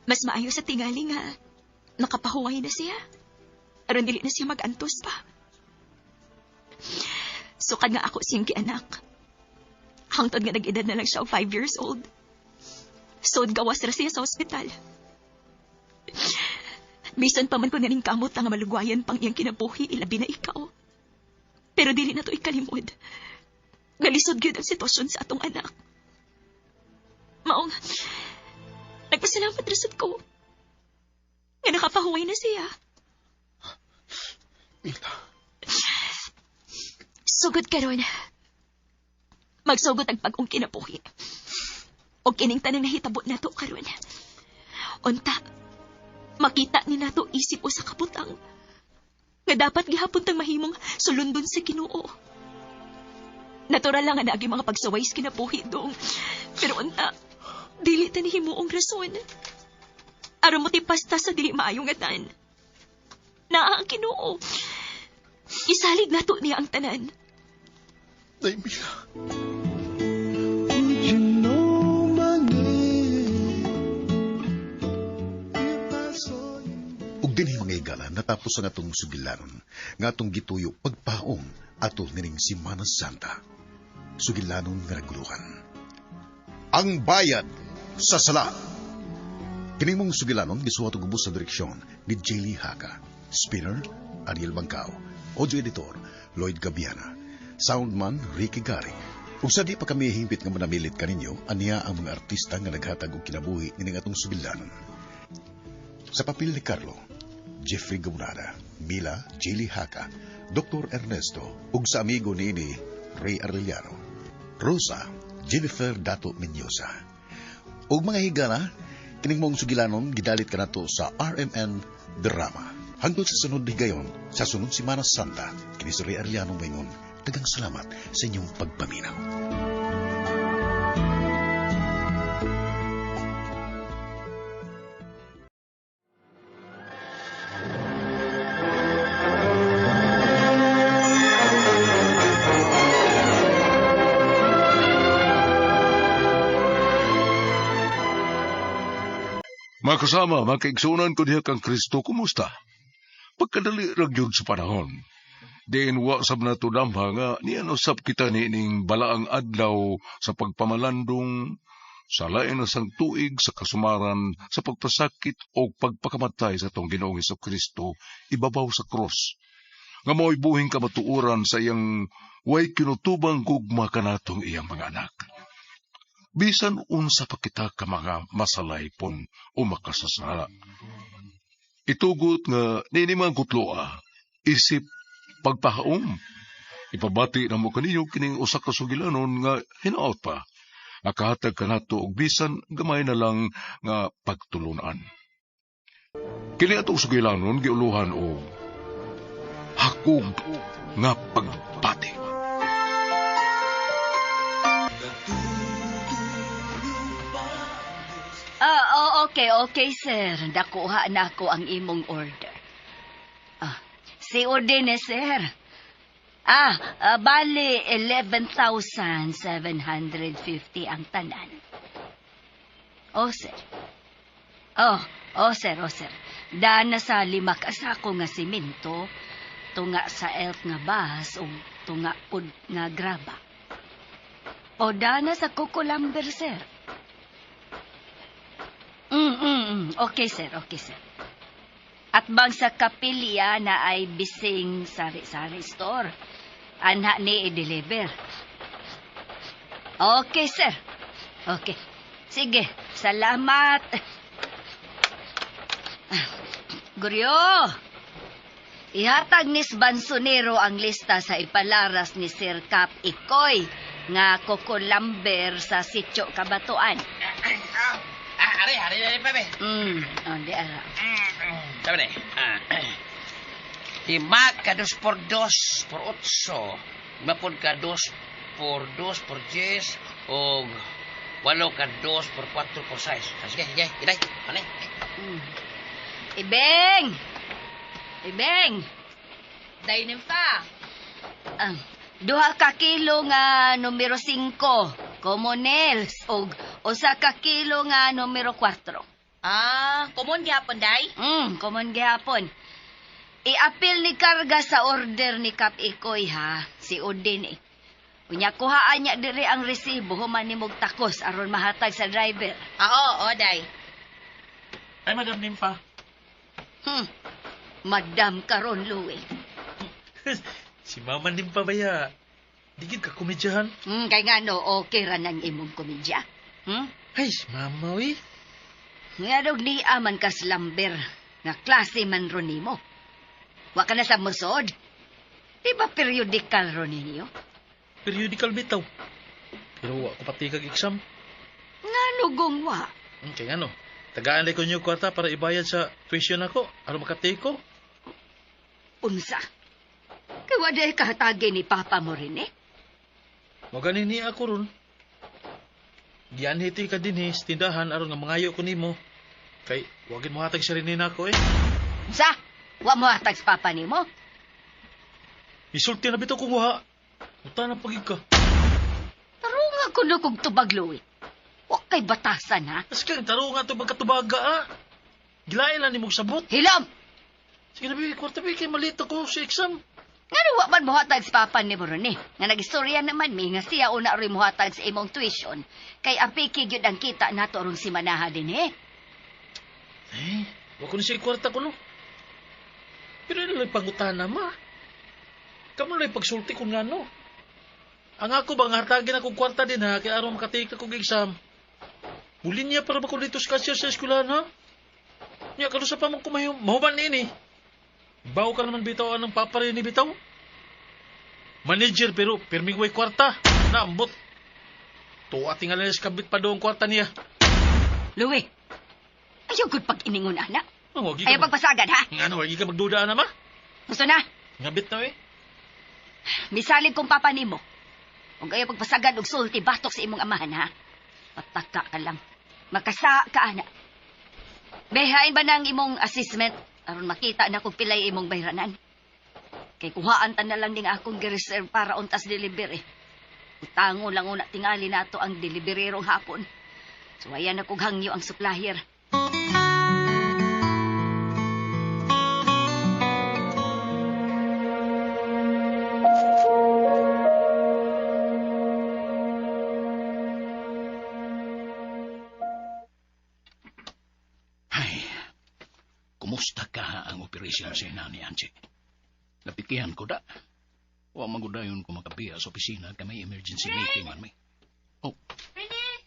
mas maayo sa tingali nga, nakapahuway na siya. Aron dili na siya mag-antos pa. Sukad nga ako siyang kianak. Hangtod nga nag-edad na lang siya 5 years old. Sod gawas ra siya sa ospital. Bisan pa man ko naring kamot nga malugwayan pang iyang kinabuhi, ilabi na ikaw. Pero dili na to ikalimod. Nalisod gyud ang sitwasyon sa atong anak. Maong, nagpasalamat rasad ko. Nga nakapahuway na siya. Mila. Sugod karon. Magsugod ang pag-ong kinabuhi. O kining tanang nahitabo na to karon. Unta, makita ni nato isip o sa kaputang nga dapat gihapon tang mahimong sulundon sa Ginoo. Natural lang nga naagi mga pagsaway sa kinabuhi dong. Pero unta, dili ta ni himuong rason. Aron mo tipasta sa dili maayong atan. Naa ang Ginoo. Isalig nato niya ang tanan. Day, Mila. Ug dinhi mga higala natapos ang atong sugilanon nga atong gituyo pagpaong ato nining Semana Santa. Sugilanon nga naguluhan. Ang bayad sa sala. Kining mong sugilanon gisuhat og ubos sa direksyon ni Jaylee Haka, spinner Ariel Bangkao, audio editor Lloyd Gabiana, soundman Ricky Gary. Ug sa di pa kami himpit nga manamilit kaninyo, aniya ang mga artista nga naghatag og kinabuhi nining atong sugilanon. Sa papel ni Carlo, Jeffrey Gamunada, Mila, Jaylee Haka, Dr. Ernesto, ug sa amigo niini Ray Arellano, Rosa, Jennifer Dato Menyosa. Ug mga higala, kining mong sugilanon gidalit kanato sa RMN Drama. Hangtod sa sunod higayon, sa sunod Semana Santa, kini si Ray Arellano maingon, daghang salamat sa inyong pagpaminaw. Mga kasama, mga kaigsunan ko diha kang Kristo, kumusta? Pagkadali ragyod sa panahon. Diin wasab na to damha nga niyan usab kita nining balaang adlaw sa pagpamalandong, sa lain na sang tuig sa kasumaran, sa pagpasakit o pagpakamatay sa tong Ginoong Hesukristo, ibabaw sa krus. Nga mo'y buhing kamatuuran sa iyang way kinutubang gugma kanatong iyang mga anak. Bisan unsa pa kita ka mga masalaypon o makasasala. Itugot nga nini mga kutloa, isip pagpahaom. Ipabati na mo kaninyo kining usa ka sugilanon nga hinaot pa. Nakahatag ka nato og bisan gamay na lang nga pagtulunan. Kini atong sugilanon giuluhan og hakog nga pagpati. Okay, sir. Nakuha na ako ang imong order. Si Odin, sir. Bali, 11,750 ang tanan. Sir. Sir. Dana sa 5 kasako nga simento, tunga sa elf nga bahas, o tunga pud nga graba. Dana sa kukulamber, sir. Okay, sir. At bang sa kapilya na ay bising sari-sari store, anha ni i-deliver. Okay, sir. Okay. Sige, salamat. Guryo, ihatag ni Bansonero ang lista sa ipalaras ni Sir Cap Ikoy nga kukulamber sa Sitio Kabatuan. Hari pa be. Di ara. Sabi ni. Lima ka 2 por 2 por 8. Mapod ka 2 por 2 por 10 o 8 ka 2 por 4 por 6. Sige, iday. Ano? Ibeng. Day pa. 2 ka kilo nga numero 5. Comonels og 1 ka kilo nga numero 4. Common gihapon, day? Common gihapon. I-apil ni karga sa order ni Kap Ikoy, ha? Si Odin, Unya, kuhaan niya diri ang resibo, human ni mong takos, aron mahatag sa driver. Oo, day. Ay, Madam Nimpa. Madam karon, Louie. Si mama nin pabaya. Digid ka komedyahan. Kay nga no, okay ra nang imong komedya. Ay, mama, uy. Nga daw ni aman ka slamber. Nga klase man ron nimo. Wa ka na sa musod. Di ba periodical ron ninyo? Periodical bitaw. Pero wa ko pati kag exam. Nga lugong wa. Kaya ano, tagaan ko niyo kwarta para ibayad sa tuition ako. Aron makatake ko. Unsa? Kay wa day kahatagi ni papa mo rin eh. Maganin niya ako ron. Gianhiti ka din sa tindahan aron nga mangayo ko nimo. Kay wagin mo hatag siya rin ako eh. Unsa? Wa mo hatag sa papa nimo? Isulti na bitaw kung wa. Uta na pagig ka. Tarunga ko na kong tubaglo eh. Wa kay batasan ha. Mas kang tarunga to magkatubaga Gilain lang ni mong sabot. Hilom! Sige na bi, kwarta bi kay malito ko sa exam. Nga wa man mo hatag sa papa ni mo ron eh. Nga nagistorya naman mi nga siya una rin mo hatag sa imong tuition. Kay apiki gyud ang kita nato rong si Manaha din eh. Wa ko na siya kwarta ko no. Pero ilalay pangutana ma. Kamu lay pagsulti kung nga no. Ang ako bang hatagin akong kwarta din ha, kaya aron makatake akong exam. Bulin niya para ba ko dito sa cashier sa eskwelahan ha? Niya, kalusa pa mong kumayong mahuban nini. Bawo ka naman bitaw anong paparin ni bitaw. Manager pero perming way kwarta. Naambot. Tuwa tingalan sa kabit pa doon kwarta niya. Louie, ayaw gud pag iningon anak. Ayaw Ayaw pagpasagad ha? Nga no, wagi ka magduda na ma. Gusto na? Ngabit na eh. Misalig kong papa nimo. Huwag ayaw pagpasagad og sulti batok sa imong amahan ha. Pataka ka lang. Makasa ka anak. Behain ba ng imong assessment aron makita na kung pilay imong bayranan? Kay kuhaan ta na lang ning akong gi-reserve para untas delivery. Utango lang una tingali nato ang delivererong hapon. So ayan na kong hangyo ang supplier. Kumusta ka ang operasyon sa ina ni Angie? Napikihan ko da. Wa magudayon ko makabiya sa opisina ka may emergency meeting man may. Oh. Rene!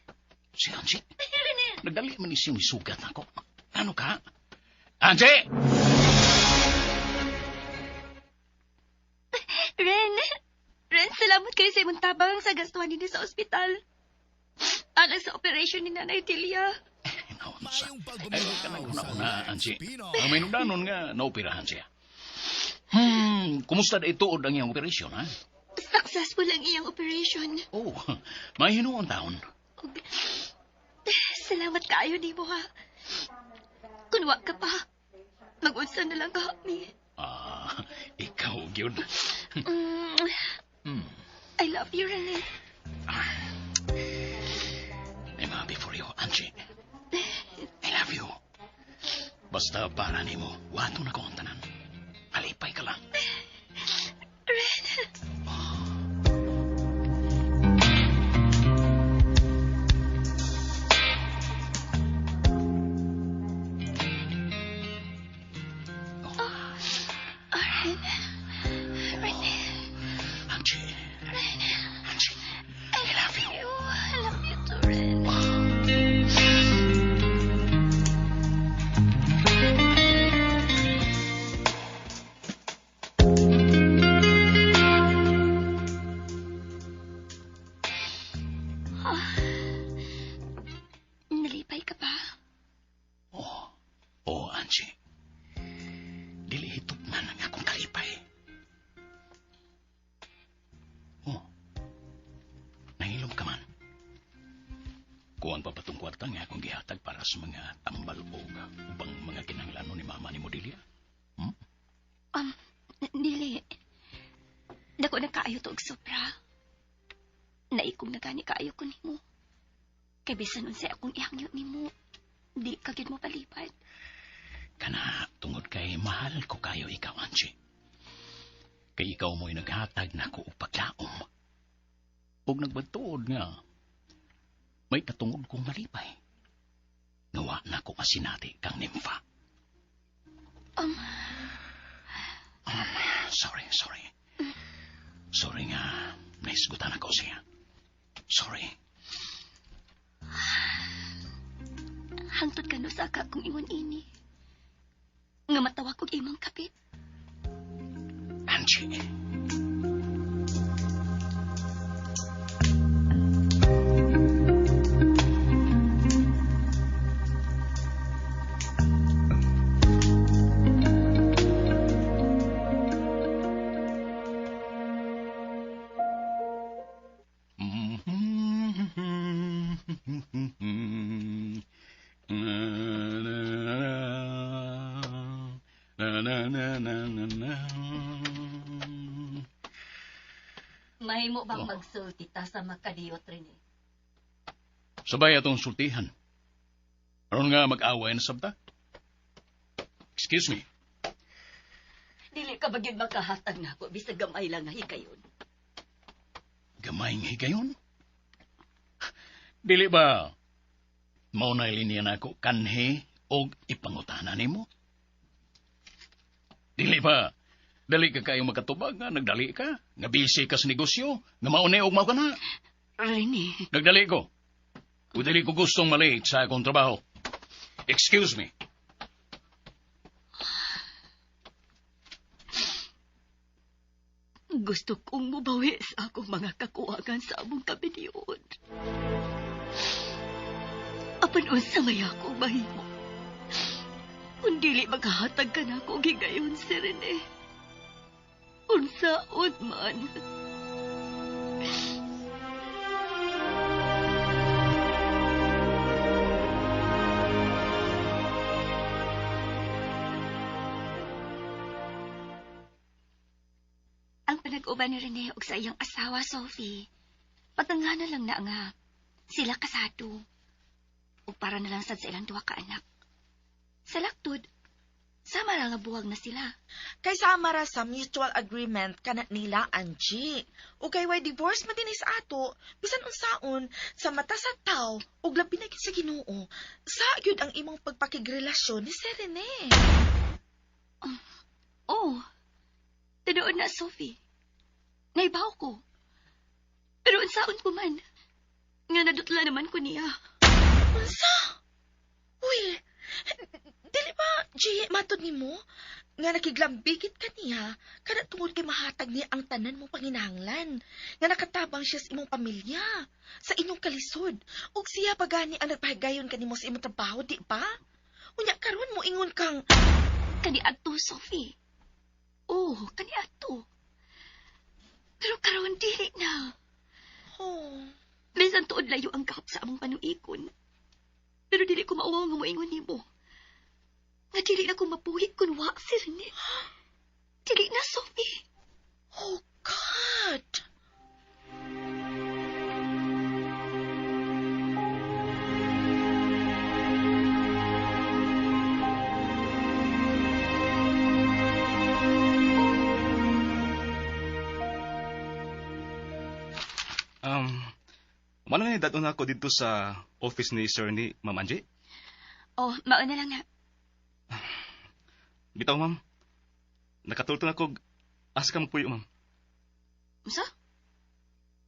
Si Angie? Rene! Nagdali man isyung isugat ako. Ano ka? Angie! Ren, salamat kayo sa imong tabang sa gastuhan nini sa ospital. Alang sa operasyon ni Nanay Delia. Ay, una, Angie. Ang may nungdanon nga, naoperahan siya. Kumusta na ituod ang iyang operasyon, ha? Successful ang iyang operation. Oh, may hinuon taon. Salamat kaayo ni mo, ha? Kung wa ka pa, mag-unsa na lang kami. Ikaw, yun. I love you, Rene. I'm happy for you, Angie. I love you. Basta para ni mo, wato na ko ang tanan. Alipay ka lang. Ren. Nalipay ka ba? Oo, Angie. Dili hitop na nang akong kalipay. Nahilom ka man. Kuwan pa patong kwarta nga akong gihatag para sa mga tambal o ubang mga kinahanglanon ni mama ni Modelia. Dili. Dako na kaayo to og sobra. Naikong na gani kaayo ko nimo. Kay bisan unsa akong ihangyo nimo, di ka gyud mo palipad. Kana tungod kay mahal ko kayo ikaw, Angie. Kay ikaw mo'y naghatag na ko og paglaom. Og nagbatuod nga, may katungod kong malipay. Nawa na ko asinati kang nimfa. Sorry. nahisgutan ako siya. Sorry. Hangtod ka no sa akong ingon ini. Nga matawa kong imong kapit. Angie. Mahimo bang magsulti ta sa makadiyot rin eh? Sabay atong sultihan. Aron nga mag-away na sabta. Excuse me. Dili ka bagyod makahatag na ako, bisag gamay lang nga hikayon. Gamay nga higayon? Dili ba mao na linya na ako kanhe o ipangutanan nimo? Dili ba dali ka kayo makatubag nga nagdali ka, nga busy ka sa negosyo, nga maune og mao ka na? Rene. Nagdali ko. O dili ko gustong malate sa akong trabaho. Excuse me. Gusto kong mubawi sa akong mga kakuwagan sa among kabiniyon. Apan unsa may ako mahimo. Kung dili maghahatag ka na ako gigayon, si Rene. Unsaon man. Ang pinag-uban ni Rene og sa iyang asawa, Sophie, patangana lang na nga sila kasado. O para na lang sad sa ilang duwa ka anak. Sa laktod, sama ra nga buwag na sila. Kay sama ra sa mutual agreement kana nila, Angie. O kay why divorce man din sa ato, bisan unsaon, sa mata sa tao, ug labi na gid sa Ginoo. Sa gyud ang imong pagpakigrelasyon ni Sir Rene. Oh, tinuod na, Sophie. Naibaw ko. Pero unsaon ko man, nga nadutla naman ko niya. Unsa? Uy, dili ba, G, matod ni mo? Nga nakiglambigit ka niya, kada tungod kay mahatag niya ang tanan mong panginahanglan. Nga nakatabang siya sa imong pamilya, sa inyong kalisod. Ug siya pa gani ang nagpahigayon kanimo sa imong trabaho, di ba? Unya karon mo ingon kang... Kani ato, Sophie. Oh, kani ato. Pero karon dili na. Oh. Bisan tuod layo ang kahap sa among panuikon. Pero dili ko mauwaw nga moingon nimo. Nga dili na ko mapuhi kun wa si Rene. Dili na, Sophie. Oh, God. Mano nga dato na ako dito sa office ni Sir ni Ma'am Angie? Oh, mauna lang na. Bitaw, ma'am. Nakatultol ako. Asa ka magpuyo, ma'am. Usa?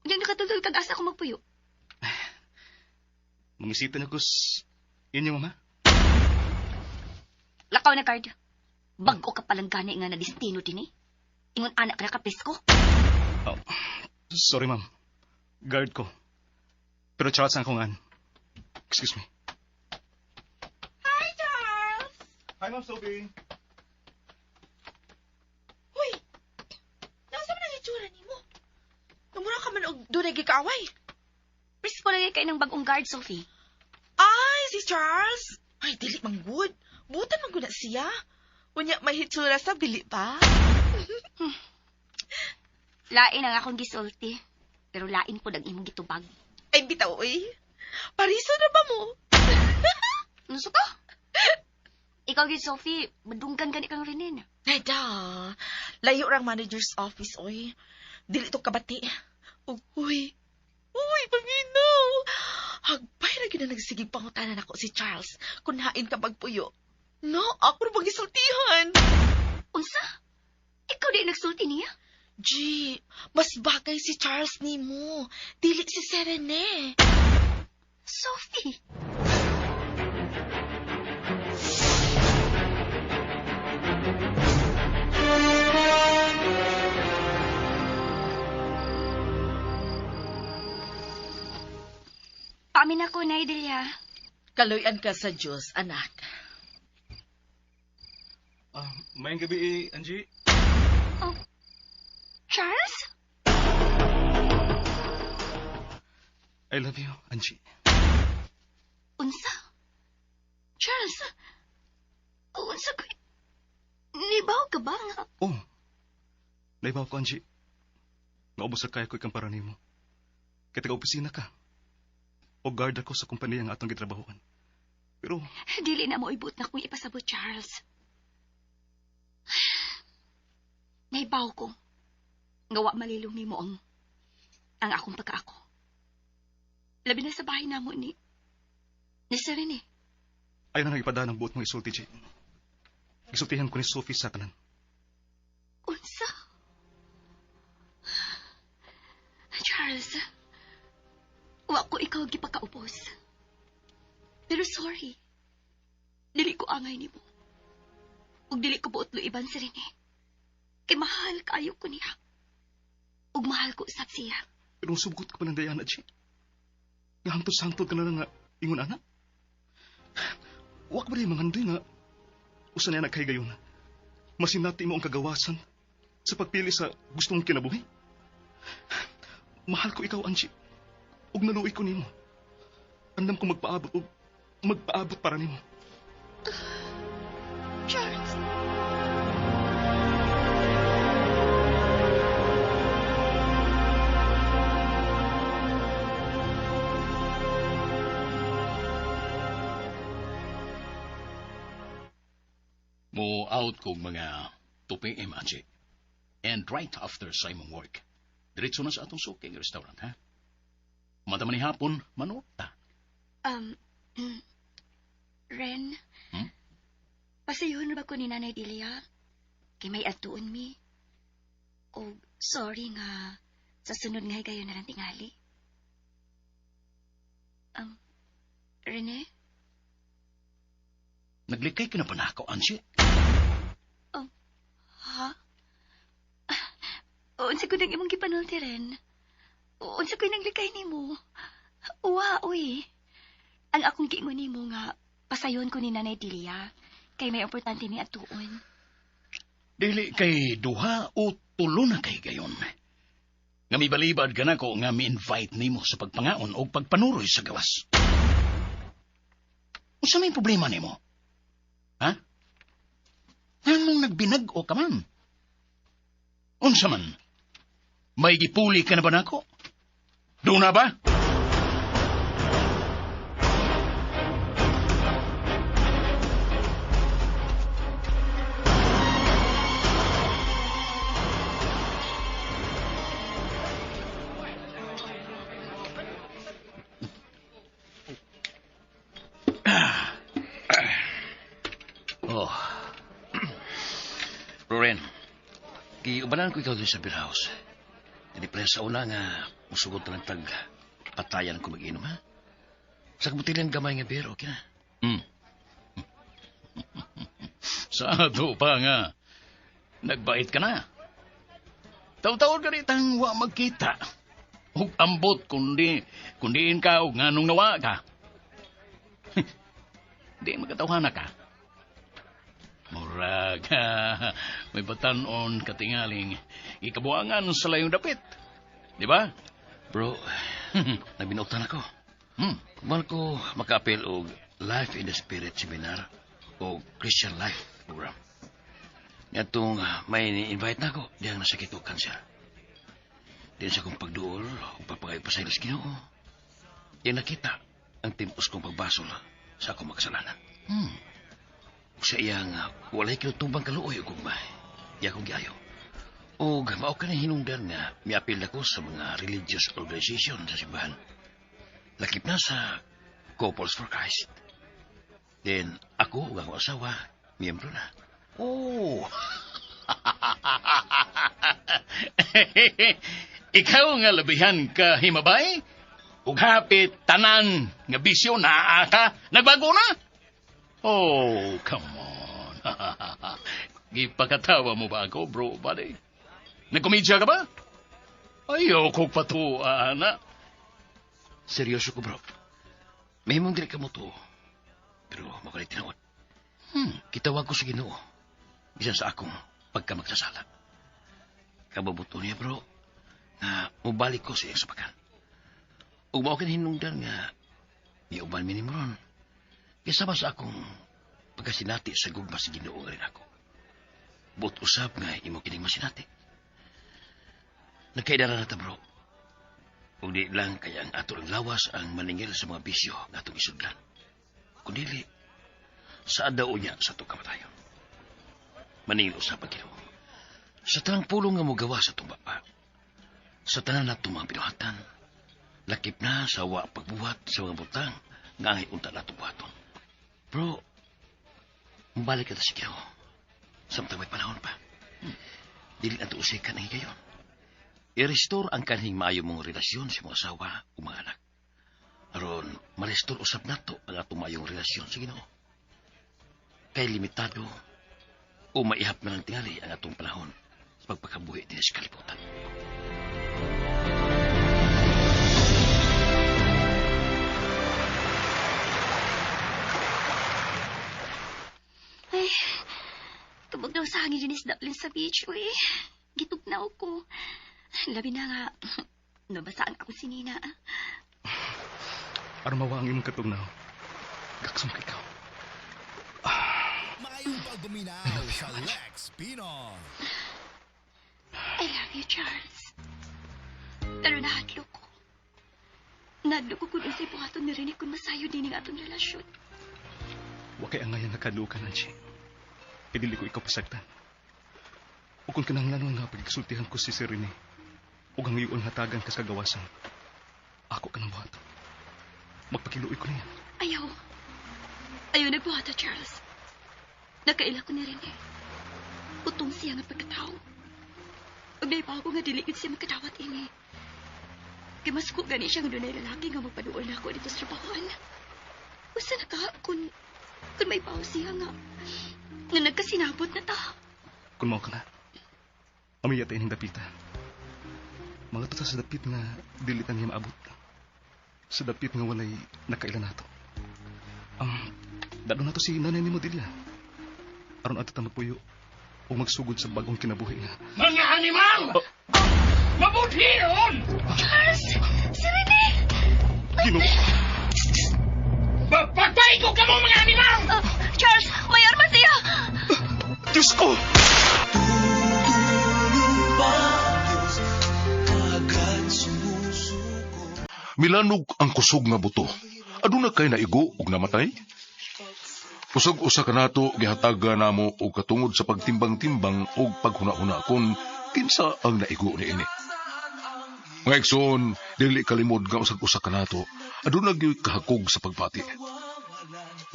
Hindi nakatultol kag asa ko magpuyo. Mamisita na ko inyo, ma'am, ha? Lakaw na, Card. Bago ka palang gani nga na destino din eh. Ingon anak ka na kapesko. Oh, sorry, ma'am. Guard ko. Pero Charles ang kungan. Excuse me. Hi, Charles! Hi, Ma'am Sophie. Uy! Nasa man ang itsura ni mo? Namura ka man og dunay gikaaway. Presko lagi kay ng bagong guard, Sophie. Ay, si Charles! Ay, dili man good. Butan man gud na siya. Unya may hitsura sa bili pa. Lain ang akong gisulti. Pero lain po ang imong gitubag. Ay, bitaw, uy. Pariso na ba mo? Nuso ka? Ikaw, gid Sophie, madunggan ka ni kang Rene. Ay, da. Layo rang manager's office, uy. Dili to kabati. Uy. Uy, panginaw. Hagbay na gina nagsigig pangutanan ako si Charles kung hain ka magpuyo. No, ako na magisultihan. Unsa? Ikaw di nagsulti niya? G, mas bagay si Charles ni mo. Dili si Serene. Sophie! Pamin ako, Naidelia. Kaloyan ka sa Diyos, anak. Mayang gabi, Angie. Oh, Charles? I love you, Angie. Unsa? Charles? Unsa ko? Nibaw ka ba nga? Oh, naibaw ko, Angie. Naubos na kaya ko ikang para nimo. Kaya taga-opisina ka. O guard ako sa kumpanya nga atong gitrabahoan. Pero... Dili na mo ibut na kung ipasabot, Charles. Naibaw ko. Ngawa malilong ni mo ang akong pagkaako. Labi na sa bahay namo ni Serene. Ayaw na ipada ng buot mong isulti, Jay. Isultihan ko ni Sophie sa tanan. Unsa? Charles, wa ko ikaw gipakaupos. Pero sorry. Dili ko angay nimo. Ug dili ko buot luiban si Rene. Kay mahal kaayo ko niya. Ug mahal ko usab siya. Pero sugot ka pa ng Diana, Jay. Nahantod-santod ka na lang nga ingon anak. Wa ka ba rin mangandoy nga usa na nagkahigayon. Masinati mo ang kagawasan sa pagpili sa gusto mong kinabuhi. Mahal ko ikaw, Angie. Ug naluoy ko nimo. Andam ko magpaabot para nimo. Charles. Mo out kong mga 2 p.m. Angie. And right after sa imong work, diretso na sa atong suking restaurant, ha? Mata man ni hapon, manota. Ren, pasayuhon ba ko ni Nanay Delia? Kay may atuon mi. O sorry nga, sa sunod nga gayon na lang tingali. Rene? Naglikay ka na ba na ako, Angie? Ha? Unsa ko nang imong gipanulti, Ren? Unsa ko naglikay nimo? Uwa, uy. Ang akong giingon nimo nga, pasayon ko ni Nanay Delia, kay may importante ni atuon. Dili kay duha o tulo na kay gayon. Nga mibalibad ka na ko nga mi-invite nimo sa pagpangaon o pagpanuroy sa gawas. Unsa may problema nimo? Ha? Anong nagbinag o ka man? Unsa man? May gipuli ka na ba nako? Doon na ba? Oh. Loren, giubanan ko ikaw din sa beer house. Hindi pa sa una nga musugot na ng patayan ko mag-inom, ha? Sa kabutilan gamay nga beer, okay na? Sa ato pa nga, nagbait ka na. Taw-taon ka rin wa magkita. Hug ambot kundiin ka o nganong nawa ka. Di magkatawhana ka. Murag, may batanon katingaling ikabuangan sa layong dapit. Di ba? Bro, nabinuktan ako. Kumal ko maka-appeal og Life in the Spirit seminar o Christian Life program. Ngatong may ni-invite na ako, diyang nasakit ko kanser. Diyan sa kong pagduol o papagay-pasay sa Ginoo. Diyan nakita ang timpos kong pagbasol sa akong makasalanan. Sa iyang walay kinutubang kaluoy o gugmay. Iya kong giayo. O mao ka na hinungdan nga miapil ako sa mga religious organization sa simbahan. Lakip na sa Couples for Christ. Then ako ug ang asawa, miyembro na. Oh! Ikaw nga labihan ka himabay? Ug hapit tanan nga bisyo naa ka, nagbago na? Oh, come on. Gipakatawa mo ba ako, bro, buddy? Nagkomedya ka ba? Ayoko patuwa na. Seryoso ko, bro. May mong dili ka mo to. Pero makulit tinawad. Kitawag ko sa Ginoo. Bisan sa akong pagka magsasala. Kababuto niya, bro, na mubalik ko sa iyang sapakan. Ug mao kin hinungdan nga niuban mi nimo ron. Kasama sa akong pagkasinati sa gugma sa Ginoo rin ako. But usab nga imo kining masinati. Nagkaidara na ta, bro. Ug di lang kaya ang ato ang lawas ang maningil sa mga bisyo nga atong isudlan. Kundili, sa daw niya sa itong kamatayon. Maningil usab ang Ginoo. Sa tanang pulong nga mo gawa sa itong baba, sa tanan na itong mga pinuhatan, lakip na sa wa pagbuhat sa mga butang nga angay unta na itong buhaton. Bro, mabalik ka ta sa Ginoo. Samtang may panahon pa. Dili na ito usikan ang higayon. I-restore ang kanhing maayo mong relasyon sa mga asawa o mga anak. Aron, ma-restore usab nato ang atong maayong relasyon sa Ginoo. Kay limitado o maihap na ng tingali ang atong panahon sa pagpakabuhi din sa kalibutan. Ay, tubog daw sa hangin din isdaplin sa beach, uy. Gitugnaw ko. Labi na nga, nabasaan ako si Nina. Armawa ang imong katugnaw. Gaksong ka ikaw. Mayong pagbuminaw sa Lex Pinoy. I love you, Charles. Pero nahadlo ko. Nahadlo ko kung unsay buhaton narinig kung masayo din ang atong relasyon. Wakay ang ngayon nakalukan, Angie. Pidili ko ikaw pasagtan. O kung kinahanglan nga pagkisultihan ko si Sir Rene, o ang iyon hatagan ka sa kagawasan, ako ka ng buhato. Magpakiluoy ko niya. Ayaw. Ayaw nagbuhata, Charles. Nakaila ko ni Rene. Utong siya nga pagkatao. Ugay pa ako nga diligid siya magkadawat ini. Kaya mas ko gani siya nga doon ay lalaki nga magpaduol na ako dito sa trabahoan. Usa na ka, kung may bawa siya nga nagkasinabot na ta. Kung mao ka na, amiyatain yung dapita. Mga tuta sa dapit nga dilitan niya maabot. Sa dapit nga walay nakailan nato. Dado na to si nanay ni mo dilya. Aron ato ta magpuyo o magsugod sa bagong kinabuhi nga. Mga animal! Mabuti yun! Charles! Si Rene! Ginoo! Patay ko ka mo, mga animal! Charles! May arma siya! Diyos ko! Milanog ang kusog nga buto. Aduna kay naigo ug namatay? Usag usa ka nato gihataga namo og katungod sa pagtimbang-timbang ug paghuna-huna kon kinsa ang naigo niini. Mga igsoon, dili kalimod nga usag usa ka nato. Aduna gyud kahakog sa pagpati.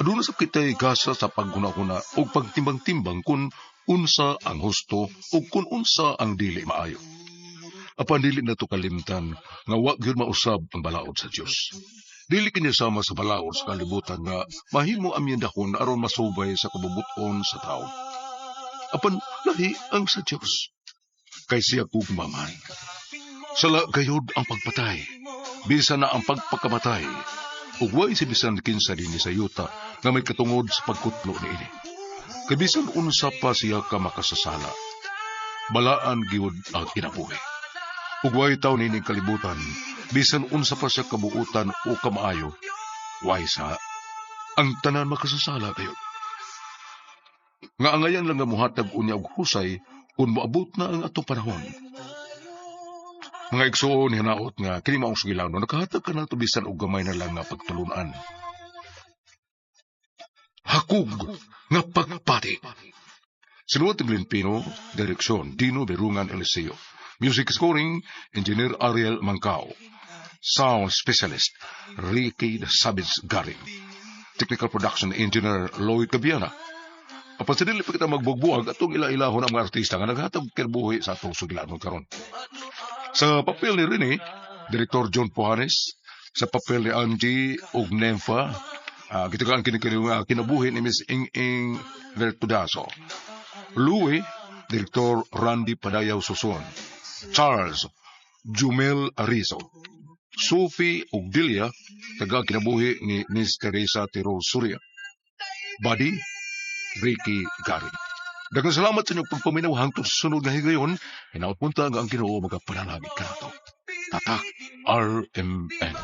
Aduna sa kitay gasa sa paghuna-huna ug pagtimbang-timbang kun unsa ang husto ug kun unsa ang dili maayo. Apan dili na to kalimtan nga wa gyud mausab ang balaod sa Dios. Dili kini sama sa balaod sa kalibutan nga mahimo amyendahon aron masubay sa kabubuton sa tao. Apan lahi ang sa Dios. Kay siya kugmaman. Sala gayod ang pagpatay. Bisa na ang pagpakamatay. Ug way si bisan kinsa dinhi sa yuta nga may katungod sa pagkutlo niini. Kay bisan unsa pa siya ka makasasala. Balaan gyud ang kinabuhi. Ug way taw nining kalibutan, bisan unsa pa siya kabuutan o kamaayo, way sa ang tanan makasasala kayo. Nga angayan lang nga muhatag unya og husay kung moabot na ang atong panahon. Mga igsoon hinaot nga kini maong sugilanon nakahatag ka nato bisan og gamay na lang nga pagtulunan. Hakog nga pagpati. Sinuot ng Pino, direksyon Dino Berungan Eliseo. Music scoring, Engineer Ariel Mancao. Sound Specialist, Ricky Sabitz Garing. Technical Production Engineer Lloyd Cabiana. Apan sa dili pa kita magbugbuhag atong ila-ilahon ang mga artista nga naghatag kinabuhi sa atong sugilanon karon. Sa papel ni Rene, Direktor John Pujanes, sa papel ni Angie ug Nympha, gitagaan kini kinabuhi ni Miss Ing Vertudaso. Louie, Direktor Randy Padayaw Suson. Charles, Jumel Arizo. Sophie ug Delia, taga kinabuhi ni Miss Teresa Tiro Surya. Buddy, Ricky Gary. Daghang salamat sa inyong pagpaminaw hangtod sa sunod nga higayon. Hinaot punta nga ang Ginoo magapanalangin kanato. Tatak RMN.